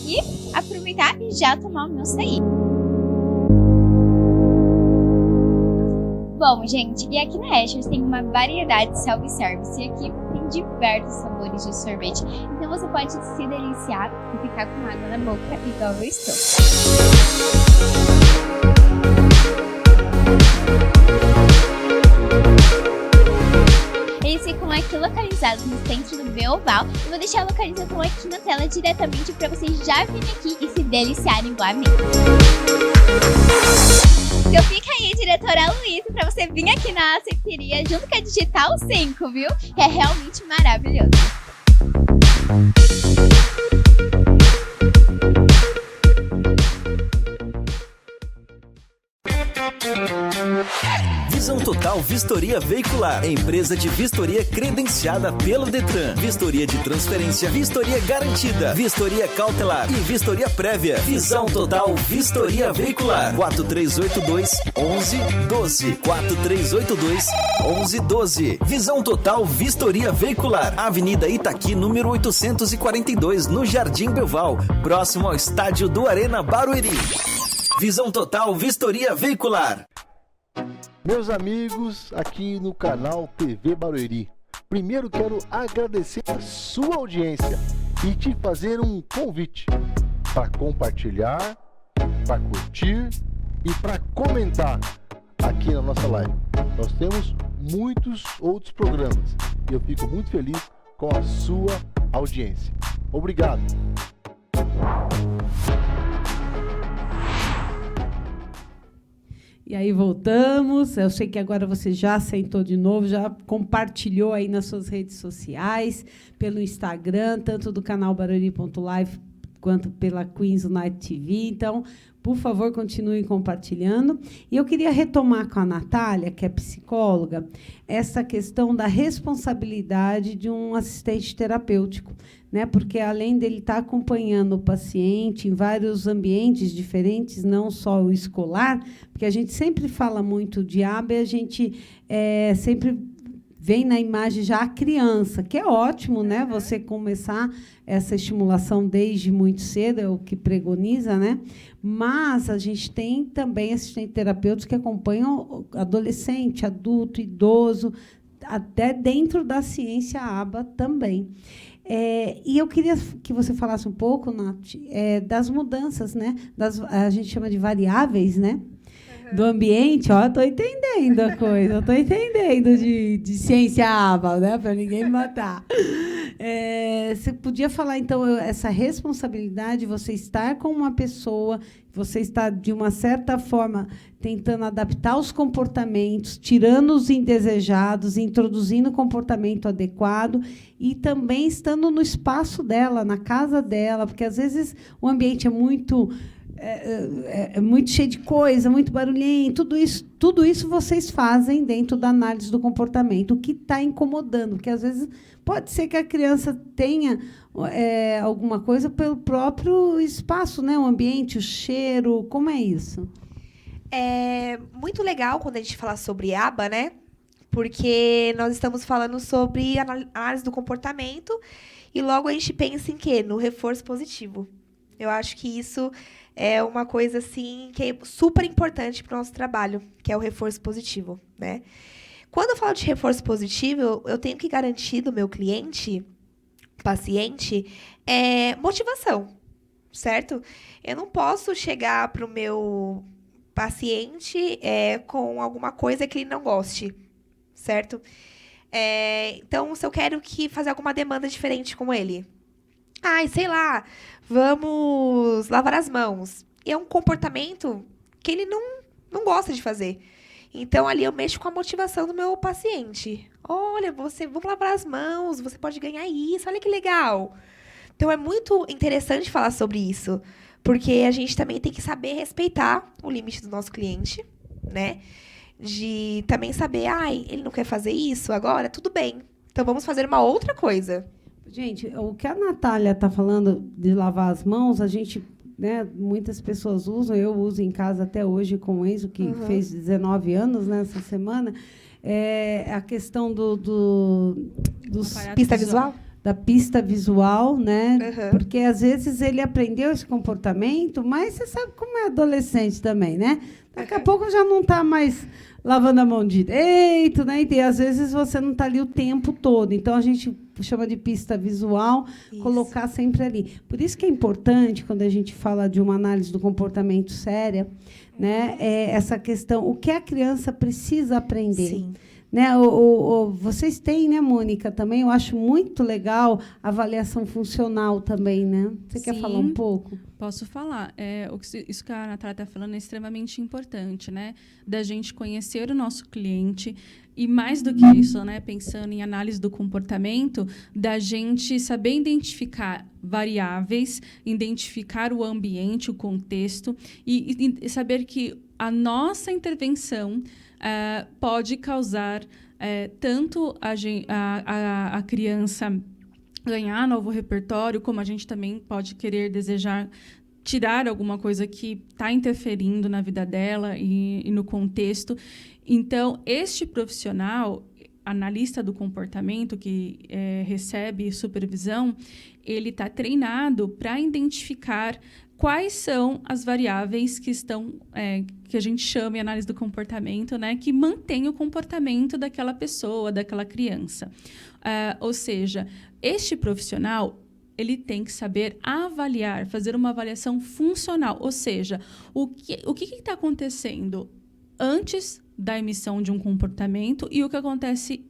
E aproveitar e já tomar o meu açaí. Bom, gente, e aqui na Ashers tem uma variedade de self-service e aqui tem diversos sabores de sorvete. Então você pode se deliciar e ficar com água na boca igual eu estou. Eles ficam aqui localizados no centro do Beoval e vou deixar a localização aqui na tela diretamente para vocês já virem aqui e se deliciarem igual a mim. Então fica aí, diretora Luísa, para você vir aqui na açaiteria junto com a Digital 5, viu? Que é realmente maravilhoso. Visão Total Vistoria Veicular, empresa de vistoria credenciada pelo Detran. Vistoria de transferência, vistoria garantida, vistoria cautelar e vistoria prévia. Visão Total Vistoria Veicular. 4382-1112. 4382-1112. Visão Total Vistoria Veicular. Avenida Itaqui, número 842, no Jardim Belval, próximo ao estádio do Arena Barueri. Visão Total Vistoria Veicular. Meus amigos, aqui no canal TV Barueri, primeiro quero agradecer a sua audiência e te fazer um convite para compartilhar, para curtir e para comentar aqui na nossa live. Nós temos muitos outros programas e eu fico muito feliz com a sua audiência. Obrigado! E aí voltamos. Eu sei que agora você já sentou de novo, já compartilhou aí nas suas redes sociais, pelo Instagram, tanto do canal Barueri.live quanto pela Queens Night TV. Então, por favor, continuem compartilhando. E eu queria retomar com a Natália, que é psicóloga, essa questão da responsabilidade de um assistente terapêutico, né? Porque, além dele estar acompanhando o paciente em vários ambientes diferentes, não só o escolar, porque a gente sempre fala muito de aba e a gente sempre vem na imagem já a criança, que é ótimo, né? Você começar essa estimulação desde muito cedo, é o que pregoniza, né? Mas a gente tem também assistentes terapeutas que acompanham adolescente, adulto, idoso, até dentro da ciência aba também. E eu queria que você falasse um pouco, Nath, das mudanças, né? A gente chama de variáveis, né? Do ambiente. Ó, estou entendendo a coisa, estou entendendo de ciência aba, né? Para ninguém me matar. Você podia falar, então, essa responsabilidade de você estar com uma pessoa, você está, de uma certa forma, tentando adaptar os comportamentos, tirando os indesejados, introduzindo o comportamento adequado e também estando no espaço dela, na casa dela, porque, às vezes, o ambiente é muito cheio de coisa, muito barulhento, tudo isso vocês fazem dentro da análise do comportamento, o que está incomodando, porque, às vezes, pode ser que a criança tenha alguma coisa pelo próprio espaço, né? O ambiente, o cheiro, como é isso? É muito legal quando a gente fala sobre aba, né? Porque nós estamos falando sobre análise do comportamento e logo a gente pensa em quê? No reforço positivo. Eu acho que isso é uma coisa assim que é super importante para o nosso trabalho, que é o reforço positivo, né? Quando eu falo de reforço positivo, eu tenho que garantir do meu cliente, paciente, motivação, certo? Eu não posso chegar para o meu paciente com alguma coisa que ele não goste, certo? Então, se eu quero fazer alguma demanda diferente com ele, sei lá, vamos lavar as mãos. E é um comportamento que ele não gosta de fazer. Então, ali eu mexo com a motivação do meu paciente. Olha, vamos lavar as mãos, você pode ganhar isso, olha que legal. Então, é muito interessante falar sobre isso, porque a gente também tem que saber respeitar o limite do nosso cliente, né? De também saber, ele não quer fazer isso agora? Tudo bem. Então, vamos fazer uma outra coisa. Gente, o que a Natália está falando de lavar as mãos, a gente, né, muitas pessoas usam, eu uso em casa até hoje com o Enzo, que fez 19 anos nessa semana, a questão dos pista visual? Da pista visual, né? Porque, às vezes, ele aprendeu esse comportamento, mas você sabe como é adolescente também, né? Daqui a pouco já não está mais lavando a mão direito, né? E, às vezes, você não está ali o tempo todo. Então, a gente chama de pista visual, colocar sempre ali. Por isso que é importante, quando a gente fala de uma análise do comportamento séria, né? Essa questão, o que a criança precisa aprender. Sim. Né? Vocês têm, né, Mônica, também? Eu acho muito legal a avaliação funcional também, né? Você quer falar um pouco? Posso falar. Isso que a Natália está falando é extremamente importante, né? Da gente conhecer o nosso cliente E mais do que isso, né, pensando em análise do comportamento, da gente saber identificar variáveis, identificar o ambiente, o contexto, e saber que a nossa intervenção pode causar tanto a criança ganhar novo repertório, como a gente também pode querer desejar tirar alguma coisa que está interferindo na vida dela e no contexto. Então, este profissional, analista do comportamento, que recebe supervisão, ele está treinado para identificar quais são as variáveis que estão, que a gente chama em análise do comportamento, né, que mantém o comportamento daquela pessoa, daquela criança. Ou seja, este profissional, ele tem que saber avaliar, fazer uma avaliação funcional, ou seja, o que está acontecendo antes da emissão de um comportamento e o que acontece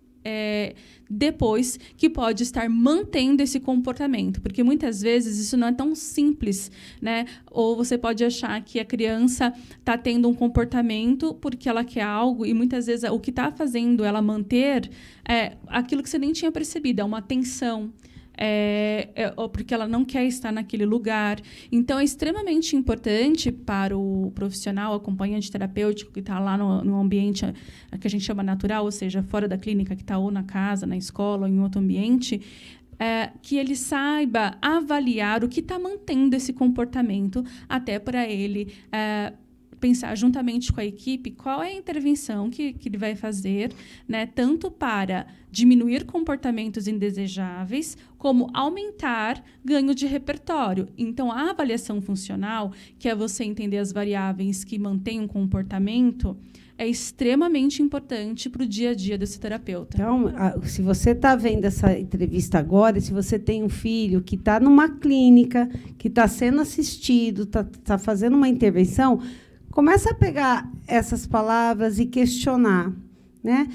depois, que pode estar mantendo esse comportamento, porque muitas vezes isso não é tão simples, né? Ou você pode achar que a criança está tendo um comportamento porque ela quer algo, e muitas vezes o que está fazendo ela manter é aquilo que você nem tinha percebido, é uma tensão, ou porque ela não quer estar naquele lugar. Então, é extremamente importante para o profissional, acompanhante terapêutico, que está lá no ambiente que a gente chama natural, ou seja, fora da clínica, que está ou na casa, na escola, ou em outro ambiente, que ele saiba avaliar o que está mantendo esse comportamento, até para ele pensar juntamente com a equipe qual é a intervenção que ele vai fazer, né, tanto para diminuir comportamentos indesejáveis, como aumentar ganho de repertório. Então, a avaliação funcional, que é você entender as variáveis que mantêm um comportamento, é extremamente importante para o dia a dia desse terapeuta. Então, se você está vendo essa entrevista agora, se você tem um filho que está numa clínica, que está sendo assistido, está fazendo uma intervenção, começa a pegar essas palavras e questionar, né?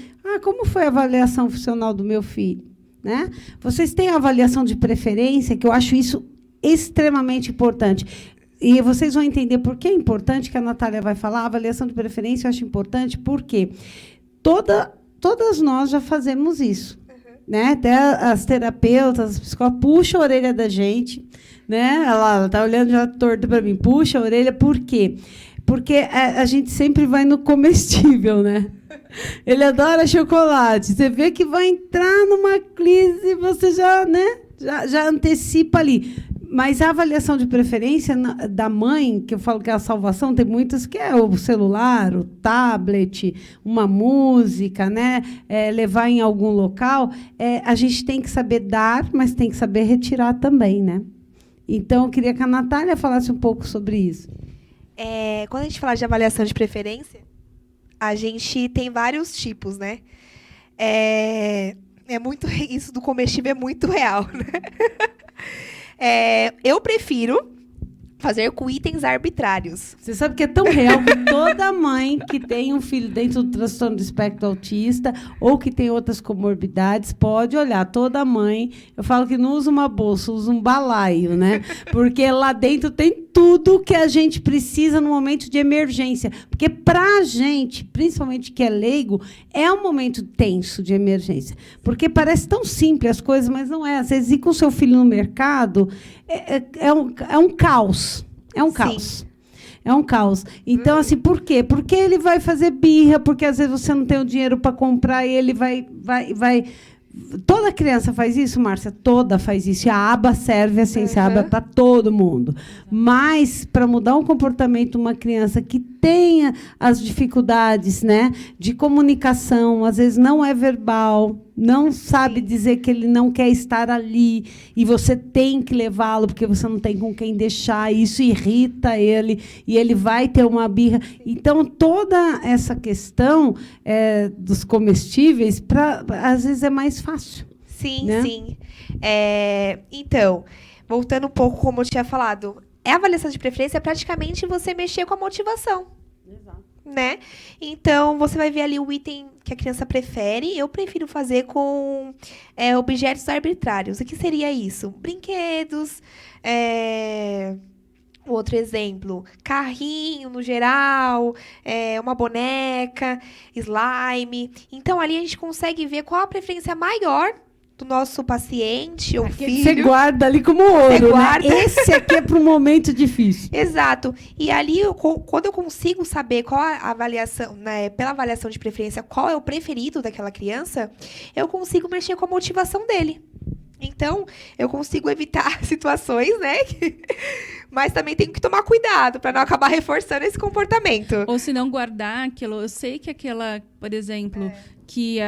Como foi a avaliação funcional do meu filho? Né? Vocês têm a avaliação de preferência, que eu acho isso extremamente importante. E vocês vão entender por que é importante, que a Natália vai falar. A avaliação de preferência eu acho importante porque todas nós já fazemos isso. Né? Até as terapeutas, as psicólogas, puxam a orelha da gente. Né? Ela está olhando já torto para mim. Puxa a orelha, por quê? Porque a gente sempre vai no comestível, né? Ele adora chocolate. Você vê que vai entrar numa crise, você já, né? já antecipa ali. Mas a avaliação de preferência da mãe, que eu falo que é a salvação, tem muitas que é o celular, o tablet, uma música, né? Levar em algum local. A gente tem que saber dar, mas tem que saber retirar também, né? Então, eu queria que a Natália falasse um pouco sobre isso. Quando a gente fala de avaliação de preferência, a gente tem vários tipos, né? Muito, isso do comestível é muito real, né? Eu prefiro fazer com itens arbitrários. Você sabe que é tão real que toda mãe que tem um filho dentro do transtorno do espectro autista ou que tem outras comorbidades pode olhar. Toda mãe, eu falo que não usa uma bolsa, usa um balaio, né? Porque lá dentro tem tudo que a gente precisa no momento de emergência. Porque para a gente, principalmente que é leigo, é um momento tenso de emergência. Porque parece tão simples as coisas, mas não é. Às vezes ir com o seu filho no mercado é um caos. É um caos. É um caos. Então, assim, por quê? Porque ele vai fazer birra, porque às vezes você não tem o dinheiro para comprar e ele vai. Toda criança faz isso, Márcia? Toda faz isso. E a aba serve, a ciência aba para todo mundo. Mas, para mudar um comportamento de uma criança que tenha as dificuldades, né, de comunicação, às vezes não é verbal, não sabe dizer que ele não quer estar ali, e você tem que levá-lo, porque você não tem com quem deixar, e isso irrita ele, e ele vai ter uma birra. Então, toda essa questão dos comestíveis, às vezes, é mais fácil. Sim, né? Sim. Então, voltando um pouco, como eu tinha falado, a avaliação de preferência é praticamente você mexer com a motivação. Exato. Né? Então, você vai ver ali o item que a criança prefere. Eu prefiro fazer com objetos arbitrários. O que seria isso? Brinquedos, Outro exemplo, carrinho no geral, uma boneca, slime. Então, ali a gente consegue ver qual a preferência maior do nosso paciente ou Aquele filho. Você guarda ali como ouro, guarda. né? Esse aqui é para um momento difícil. Exato. E ali, quando eu consigo saber qual a avaliação, né, pela avaliação de preferência, qual é o preferido daquela criança, eu consigo mexer com a motivação dele. Então, eu consigo evitar situações, né? Mas também tenho que tomar cuidado para não acabar reforçando esse comportamento. Ou se não guardar aquilo. Eu sei que aquela, por exemplo, que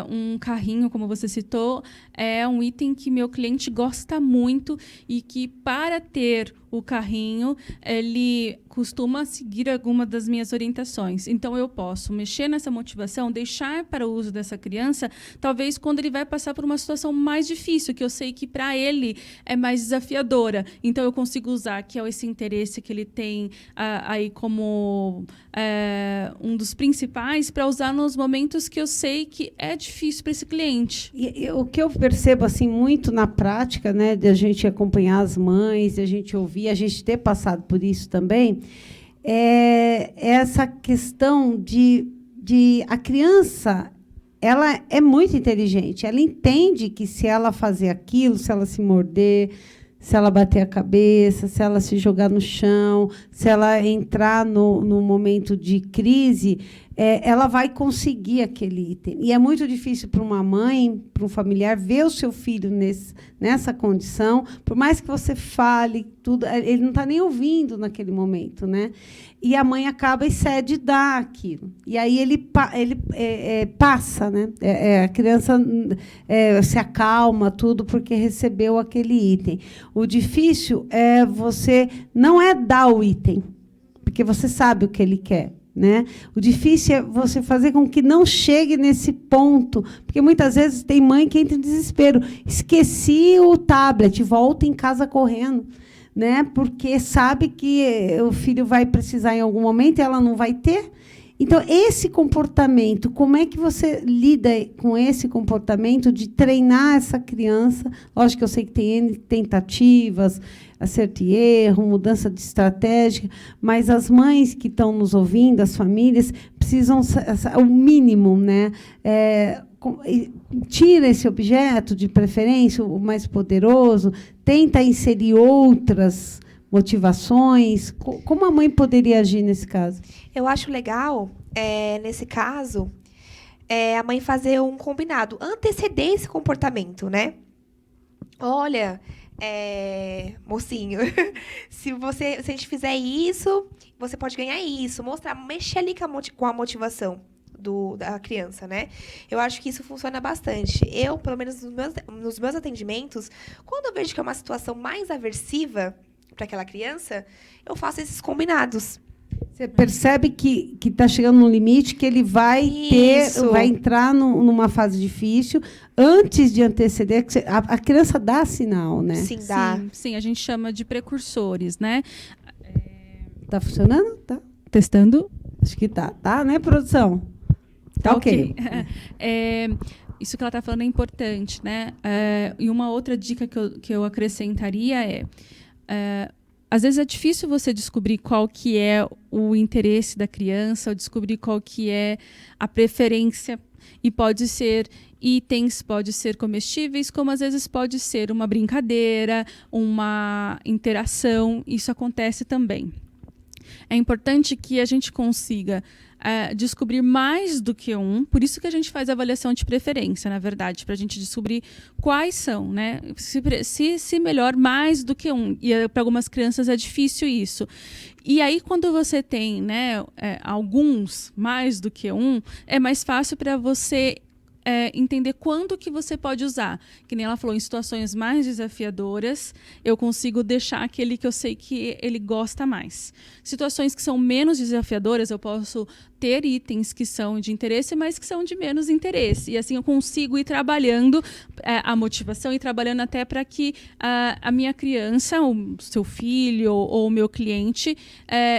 um carrinho, como você citou, é um item que meu cliente gosta muito e que, para ter o carrinho, ele costuma seguir alguma das minhas orientações. Então, eu posso mexer nessa motivação, deixar para o uso dessa criança, talvez quando ele vai passar por uma situação mais difícil, que eu sei que para ele é mais desafiadora. Então, eu consigo usar, que é esse interesse que ele tem aí como um dos principais, para usar nos momentos que eu sei que é difícil para esse cliente. E o que eu percebo assim muito na prática, né, de a gente acompanhar as mães, de a gente ouvir, a gente ter passado por isso também, é essa questão de a criança, ela é muito inteligente, ela entende que se ela fazer aquilo, se ela se morder, se ela bater a cabeça, se ela se jogar no chão, se ela entrar no momento de crise, ela vai conseguir aquele item. E é muito difícil para uma mãe, para um familiar, ver o seu filho nessa condição, por mais que você fale tudo, ele não está nem ouvindo naquele momento, né? E a mãe acaba e cede dar aquilo. E aí ele passa, né? A criança se acalma, tudo, porque recebeu aquele item. O difícil não é dar o item, porque você sabe o que ele quer. Né? O difícil é você fazer com que não chegue nesse ponto, porque muitas vezes tem mãe que entra em desespero. Esqueci o tablet, volta em casa correndo, né? Porque sabe que o filho vai precisar em algum momento e ela não vai ter. Então, esse comportamento, como é que você lida com esse comportamento de treinar essa criança? Lógico que eu sei que tem N tentativas, acerto e erro, mudança de estratégia, mas as mães que estão nos ouvindo, as famílias, precisam, o mínimo, né? Tira esse objeto, de preferência, o mais poderoso, tenta inserir outras motivações. Como a mãe poderia agir nesse caso? Eu acho legal, nesse caso, a mãe fazer um combinado, anteceder esse comportamento, né? Olha, mocinho, se a gente fizer isso, você pode ganhar isso. Mexer ali com a motivação da criança, né? Eu acho que isso funciona bastante. Eu, pelo menos nos meus atendimentos, quando eu vejo que é uma situação mais aversiva para aquela criança, eu faço esses combinados. Você percebe que está chegando num limite, que ele vai entrar numa fase difícil, antes de anteceder. A criança dá sinal, né? Sim, dá. Sim, a gente chama de precursores, né? Está funcionando? Tá. Testando? Acho que tá. Tá, né, produção? Tá ok. Isso que ela está falando é importante, né? E uma outra dica que eu acrescentaria às vezes é difícil você descobrir qual que é o interesse da criança, ou descobrir qual que é a preferência, e pode ser itens, pode ser comestíveis, como às vezes pode ser uma brincadeira, uma interação, isso acontece também. É importante que a gente consiga descobrir mais do que um, por isso que a gente faz a avaliação de preferência, na verdade, para a gente descobrir quais são, né? Se melhor mais do que um. E para algumas crianças é difícil isso. E aí, quando você tem, né, alguns mais do que um, é mais fácil para você entender quando que você pode usar. Que nem ela falou, em situações mais desafiadoras, eu consigo deixar aquele que eu sei que ele gosta mais. Situações que são menos desafiadoras, eu posso ter itens que são de interesse, mas que são de menos interesse. E assim eu consigo ir trabalhando a motivação e trabalhando até para que a minha criança, o seu filho ou o meu cliente,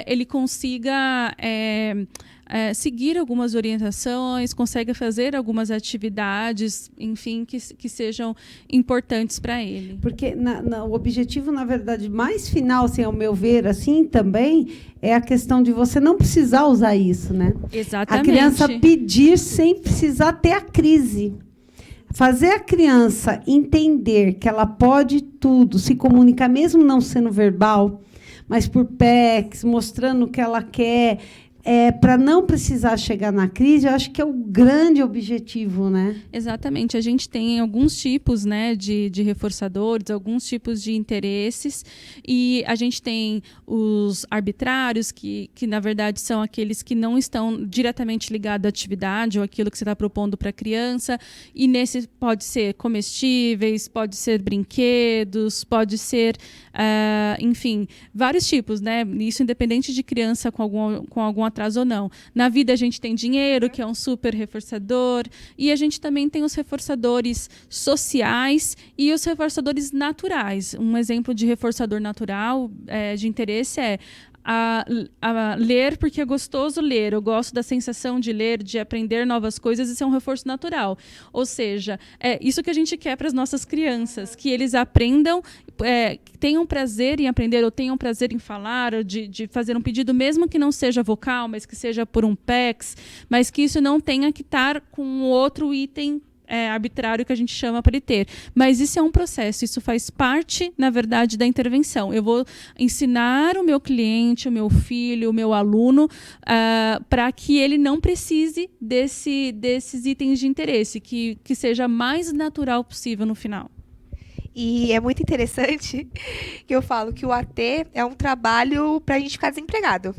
ele consiga seguir algumas orientações, consegue fazer algumas atividades, enfim, que sejam importantes para ele. Porque o objetivo, na verdade, mais final, assim, ao meu ver, assim, também, é a questão de você não precisar usar isso, né? Exatamente. A criança pedir sem precisar ter a crise. Fazer a criança entender que ela pode tudo, se comunicar, mesmo não sendo verbal, mas por PECs, mostrando o que ela quer, para não precisar chegar na crise, eu acho que é o grande objetivo, né? Exatamente. A gente tem alguns tipos, né, de reforçadores, alguns tipos de interesses, e a gente tem os arbitrários, que na verdade são aqueles que não estão diretamente ligados à atividade ou aquilo que você está propondo para a criança, e nesse pode ser comestíveis, pode ser brinquedos, pode ser, enfim, vários tipos, né? Isso independente de criança com algum atraso ou não. Na vida a gente tem dinheiro, que é um super reforçador, e a gente também tem os reforçadores sociais e os reforçadores naturais. Um exemplo de reforçador natural de interesse é a ler porque é gostoso ler. Eu gosto da sensação de ler, de aprender novas coisas, isso é um reforço natural. Ou seja, é isso que a gente quer para as nossas crianças, que eles aprendam, tenham prazer em aprender, ou tenham prazer em falar, ou de fazer um pedido, mesmo que não seja vocal, mas que seja por um PECs, mas que isso não tenha que estar com outro item arbitrário que a gente chama para ele ter. Mas isso é um processo, isso faz parte, na verdade, da intervenção. Eu vou ensinar o meu cliente, o meu filho, o meu aluno, para que ele não precise desses itens de interesse, que seja mais natural possível no final. E é muito interessante que eu falo que o AT é um trabalho para a gente ficar desempregado.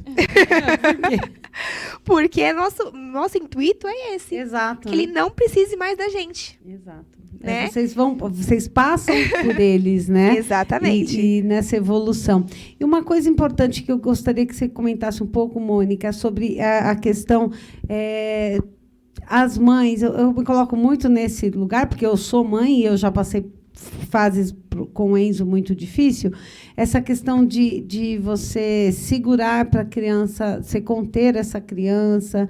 Por quê? Porque nosso intuito é esse. Exato. Que ele não precise mais da gente. Exato. Né? Vocês passam por eles, né? Exatamente. E nessa evolução. E uma coisa importante que eu gostaria que você comentasse um pouco, Mônica, sobre a questão... as mães, eu me coloco muito nesse lugar, porque eu sou mãe e eu já passei fases com o Enzo muito difícil, essa questão de você segurar para a criança, você conter essa criança.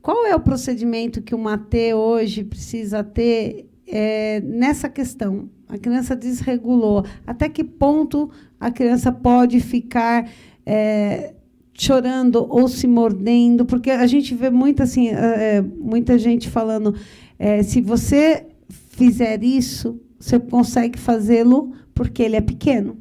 Qual é o procedimento que uma AT hoje precisa ter nessa questão? A criança desregulou. Até que ponto a criança pode ficar chorando ou se mordendo? Porque a gente vê muito assim, muita gente falando, se você fizer isso, você consegue fazê-lo porque ele é pequeno.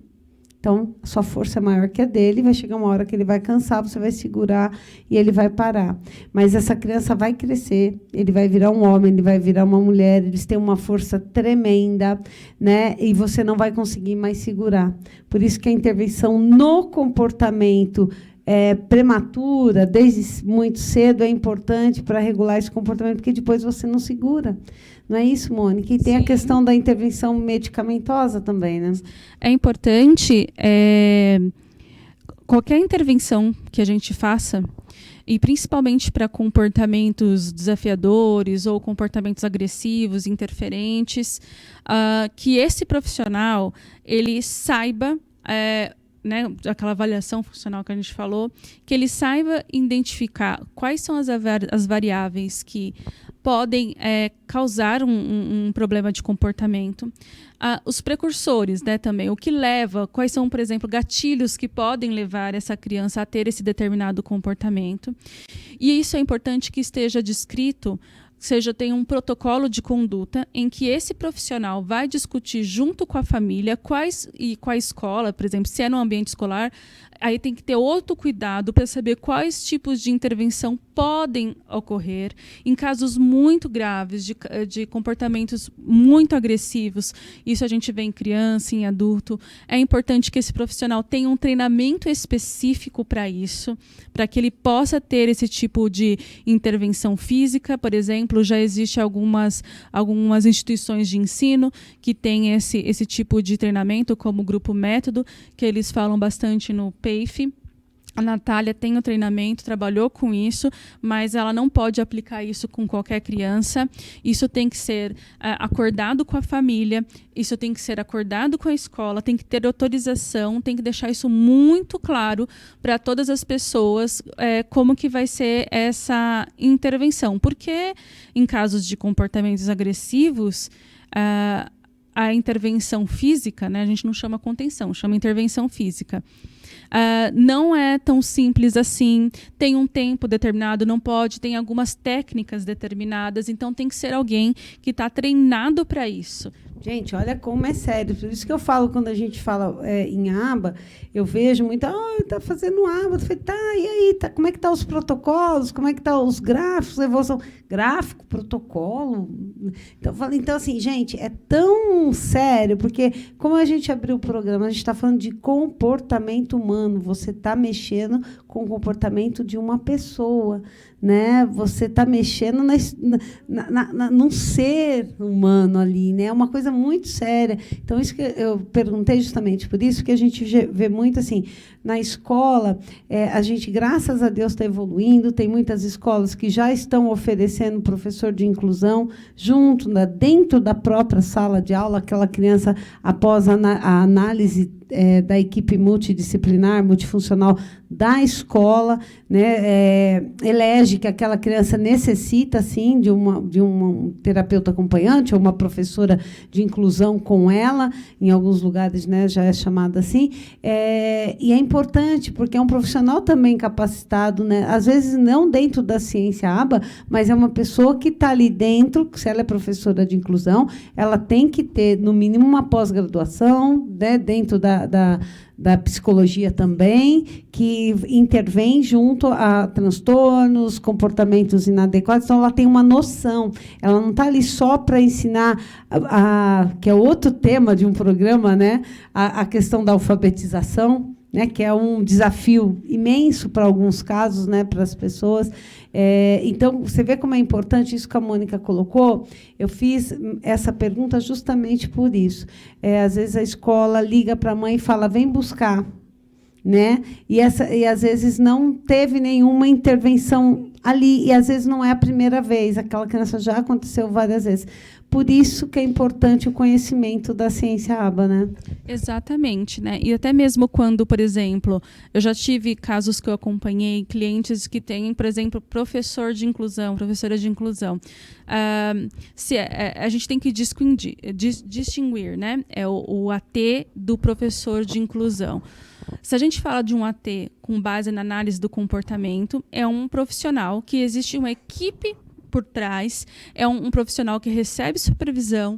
Então, a sua força é maior que a dele, vai chegar uma hora que ele vai cansar, você vai segurar e ele vai parar. Mas essa criança vai crescer, ele vai virar um homem, ele vai virar uma mulher, eles têm uma força tremenda, né? E você não vai conseguir mais segurar. Por isso que a intervenção no comportamento prematura, desde muito cedo, é importante para regular esse comportamento, porque depois você não segura. Não é isso, Mônica? E tem Sim. A questão da intervenção medicamentosa também, né? É importante qualquer intervenção que a gente faça, e principalmente para comportamentos desafiadores ou comportamentos agressivos, interferentes, que esse profissional ele saiba, né, aquela avaliação funcional que a gente falou, que ele saiba identificar quais são as variáveis que podem causar um problema de comportamento. Os precursores, né, também, o que leva, quais são, por exemplo, gatilhos que podem levar essa criança a ter esse determinado comportamento. E isso é importante que esteja descrito, seja, tem um protocolo de conduta em que esse profissional vai discutir junto com a família com a escola, por exemplo, se é no ambiente escolar, aí tem que ter outro cuidado para saber quais tipos de intervenção podem ocorrer em casos muito graves, de comportamentos muito agressivos. Isso a gente vê em criança, em adulto. É importante que esse profissional tenha um treinamento específico para isso, para que ele possa ter esse tipo de intervenção física, por exemplo. Já existe algumas instituições de ensino que têm esse tipo de treinamento, como o Grupo Método, que eles falam bastante no PAFE. A Natália tem o treinamento, trabalhou com isso, mas ela não pode aplicar isso com qualquer criança. Isso tem que ser acordado com a família, isso tem que ser acordado com a escola, tem que ter autorização, tem que deixar isso muito claro para todas as pessoas como que vai ser essa intervenção. Porque em casos de comportamentos agressivos, a intervenção física, né, a gente não chama contenção, chama intervenção física. Não é tão simples assim, tem um tempo determinado, não pode, tem algumas técnicas determinadas, então tem que ser alguém que está treinado para isso. Gente, olha como é sério. Por isso que eu falo, quando a gente fala em aba, eu vejo muito, está fazendo aba. Eu falei, e aí? Como é que estão os protocolos? Como é que estão os gráficos, evolução? Gráfico, protocolo? Então, assim, gente, é tão sério, porque como a gente abriu o programa, a gente está falando de comportamento humano. Você está mexendo com o comportamento de uma pessoa, né? Você está mexendo num ser humano ali, né? É uma coisa muito séria. Então, isso que eu perguntei justamente por isso, que a gente vê muito assim, na escola, a gente, graças a Deus, está evoluindo, tem muitas escolas que já estão oferecendo professor de inclusão dentro da própria sala de aula, aquela criança, após a análise da equipe multidisciplinar, multifuncional da escola, né, elege que aquela criança necessita, sim, de um terapeuta acompanhante ou uma professora de inclusão com ela, em alguns lugares, né, já é chamada assim, e é importante, porque é um profissional também capacitado, né, às vezes não dentro da ciência aba, mas é uma pessoa que está ali dentro, se ela é professora de inclusão, ela tem que ter, no mínimo, uma pós-graduação, né, dentro da psicologia também, que intervém junto a transtornos, comportamentos inadequados. Então, ela tem uma noção. Ela não está ali só para ensinar, que é outro tema de um programa, né, a questão da alfabetização, né, que é um desafio imenso para alguns casos, né, para as pessoas. Então, você vê como é importante isso que a Mônica colocou. Eu fiz essa pergunta justamente por isso. Às vezes, a escola liga para a mãe e fala, vem buscar. Né? E, às vezes, não teve nenhuma intervenção ali. E, às vezes, não é a primeira vez. Aquela criança já aconteceu várias vezes. Por isso que é importante o conhecimento da ciência aba, né? Exatamente, né? E até mesmo quando, por exemplo, eu já tive casos que eu acompanhei, clientes que têm, por exemplo, professora de inclusão. A gente tem que distinguir, né? É o AT do professor de inclusão. Se a gente fala de um AT com base na análise do comportamento, é um profissional que existe uma equipe por trás, é um profissional que recebe supervisão,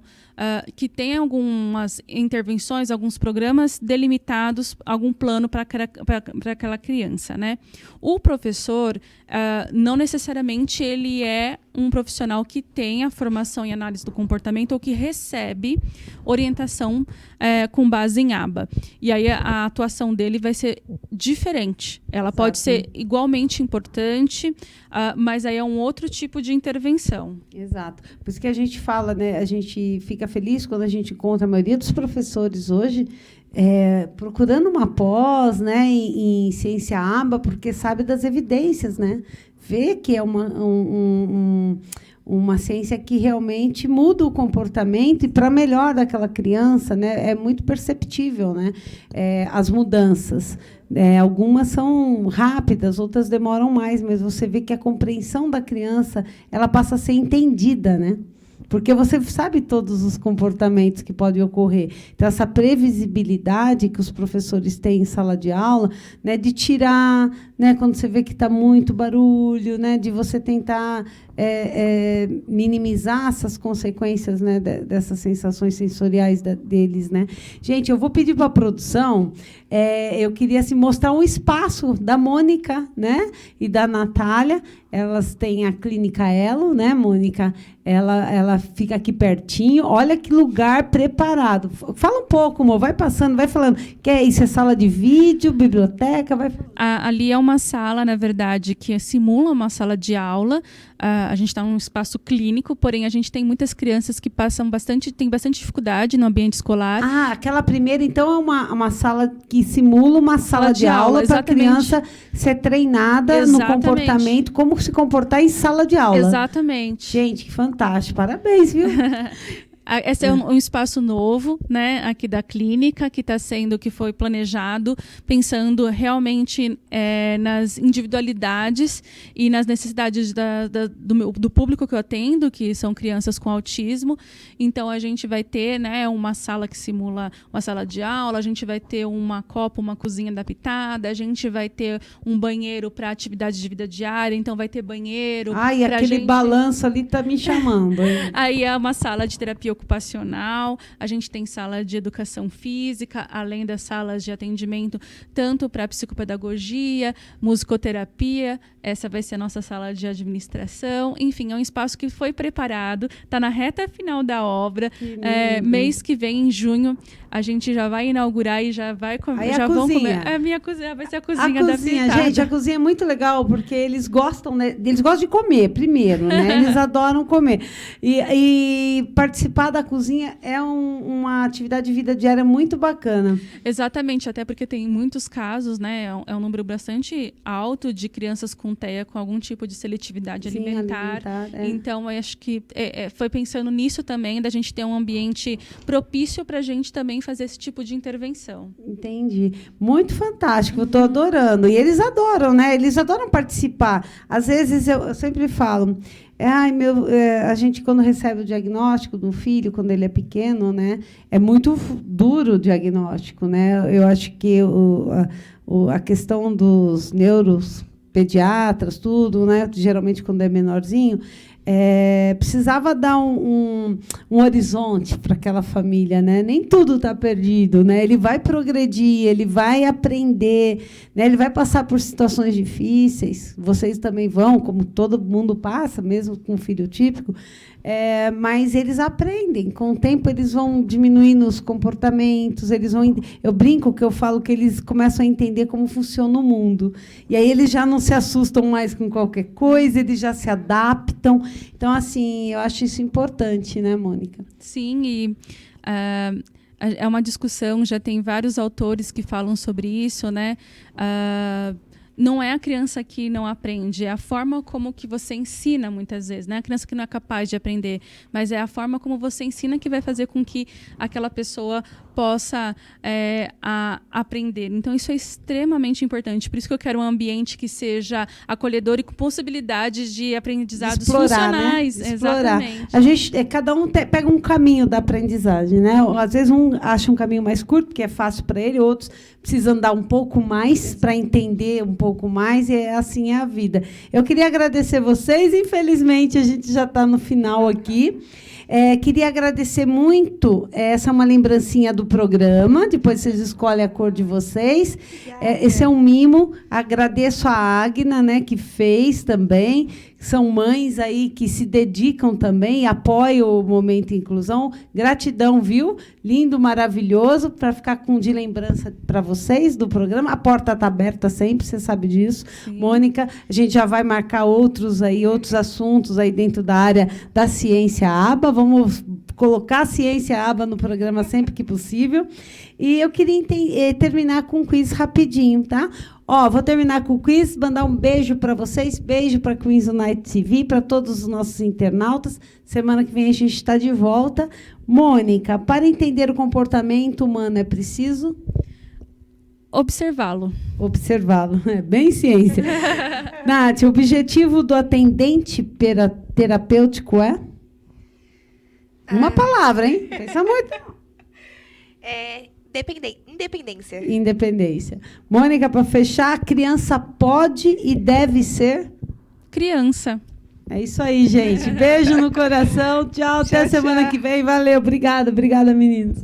que tem algumas intervenções, alguns programas delimitados, algum plano para aquela criança, né? O professor, não necessariamente ele é um profissional que tem a formação em análise do comportamento ou que recebe orientação com base em aba. E aí a atuação dele vai ser diferente. Ela pode ser igualmente importante, mas aí é um outro tipo de intervenção. Exato. Por isso que a gente fala, né? A gente fica feliz quando a gente encontra a maioria dos professores hoje procurando uma pós, né, em ciência aba, porque sabe das evidências, né? Vê que é uma ciência que realmente muda o comportamento e para melhor daquela criança, né? É muito perceptível, né? As mudanças. Algumas são rápidas, outras demoram mais, mas você vê que a compreensão da criança ela passa a ser entendida, né? Porque você sabe todos os comportamentos que podem ocorrer. Então, essa previsibilidade que os professores têm em sala de aula, né, de tirar, né, quando você vê que está muito barulho, né, de você tentar minimizar essas consequências, né, dessas sensações sensoriais deles, né. Gente, eu vou pedir para a produção, eu queria mostrar um espaço da Mônica, né, e da Natália. Elas têm a clínica Elo, né, Mônica? Ela fica aqui pertinho. Olha que lugar preparado. Fala um pouco, amor. Vai passando, vai falando. Que é isso? É sala de vídeo, biblioteca? Ali é uma uma sala, na verdade, que simula uma sala de aula. A gente está num espaço clínico, porém a gente tem muitas crianças que têm bastante dificuldade no ambiente escolar. Aquela primeira, então, é uma sala que simula uma sala de aula para a criança ser treinada no comportamento, como se comportar em sala de aula. Exatamente. Gente, que fantástico. Parabéns, viu? Esse é um espaço novo, né, aqui da clínica, que foi planejado pensando realmente nas individualidades e nas necessidades do público que eu atendo, que são crianças com autismo. Então, a gente vai ter, né, uma sala que simula uma sala de aula, a gente vai ter uma cozinha adaptada, a gente vai ter um banheiro para atividade de vida diária, então vai ter banheiro. E aquele balanço ali está me chamando. Aí é uma sala de terapia ocupacional, a gente tem sala de educação física, além das salas de atendimento, tanto para psicopedagogia, musicoterapia, essa vai ser a nossa sala de administração, enfim, é um espaço que foi preparado, está na reta final da obra, mês que vem, em junho, a gente já vai inaugurar e já vai comer. Já vão comer. A minha cozinha vai ser a cozinha adaptada. Gente, a cozinha é muito legal, porque eles gostam, né? Eles gostam de comer primeiro, né? Eles adoram comer. E participar da cozinha é uma atividade de vida diária muito bacana. Exatamente, até porque tem muitos casos, né? É um número bastante alto de crianças com TEA com algum tipo de seletividade alimentar. Então, eu acho que foi pensando nisso também, da gente ter um ambiente propício para a gente também fazer esse tipo de intervenção. Entendi. Muito fantástico, eu estou adorando. E eles adoram, né? Eles adoram participar. Às vezes, eu sempre falo, a gente, quando recebe o diagnóstico do filho, quando ele é pequeno, né? É muito duro o diagnóstico, né? Eu acho que a questão dos neuropediatras, tudo, né? Geralmente, quando é menorzinho, precisava dar um horizonte para aquela família, né? Nem tudo está perdido, né? Ele vai progredir, ele vai aprender, né? Ele vai passar por situações difíceis. Vocês também vão, como todo mundo passa, mesmo com um filho típico. Mas eles aprendem. Com o tempo, eles vão diminuindo os comportamentos. Eu brinco que eu falo que eles começam a entender como funciona o mundo. E aí eles já não se assustam mais com qualquer coisa, eles já se adaptam. Então, assim, eu acho isso importante, né, Mônica? Sim, e é uma discussão, já tem vários autores que falam sobre isso, né? Não é a criança que não aprende, é a forma como que você ensina, muitas vezes. Não é a criança que não é capaz de aprender, mas é a forma como você ensina que vai fazer com que aquela pessoa possa aprender. Então, isso é extremamente importante. Por isso que eu quero um ambiente que seja acolhedor e com possibilidades de aprendizados funcionais. Né? Exatamente. Cada um pega um caminho da aprendizagem, né? Às vezes um acha um caminho mais curto, porque é fácil para ele, outros precisam andar um pouco mais para entender um pouco mais, e assim é a vida. Eu queria agradecer vocês, infelizmente a gente já está no final aqui. Queria agradecer muito, essa é uma lembrancinha do programa, depois vocês escolhem a cor de vocês. Esse é um mimo, agradeço a Agna, né, que fez também, são mães aí que se dedicam também, apoiam o Momento Inclusão. Gratidão, viu? Lindo, maravilhoso, para ficar de lembrança para vocês do programa. A porta está aberta sempre, você sabe disso. Sim. Mônica, a gente já vai marcar outros assuntos aí dentro da área da ciência aba. Vamos colocar a ciência aba no programa sempre que possível. E eu queria terminar com um quiz rapidinho, tá? Vou terminar com o quiz, mandar um beijo para vocês, beijo para a Queens United TV, para todos os nossos internautas. Semana que vem a gente está de volta. Mônica, para entender o comportamento humano é preciso? Observá-lo. É bem ciência. Nath, o objetivo do atendente terapêutico é? Uma palavra, hein? Pensa muito. Independência. Mônica, para fechar, a criança pode e deve ser? Criança. É isso aí, gente. Beijo no coração. Tchau, até semana que vem. Valeu, obrigada, meninos.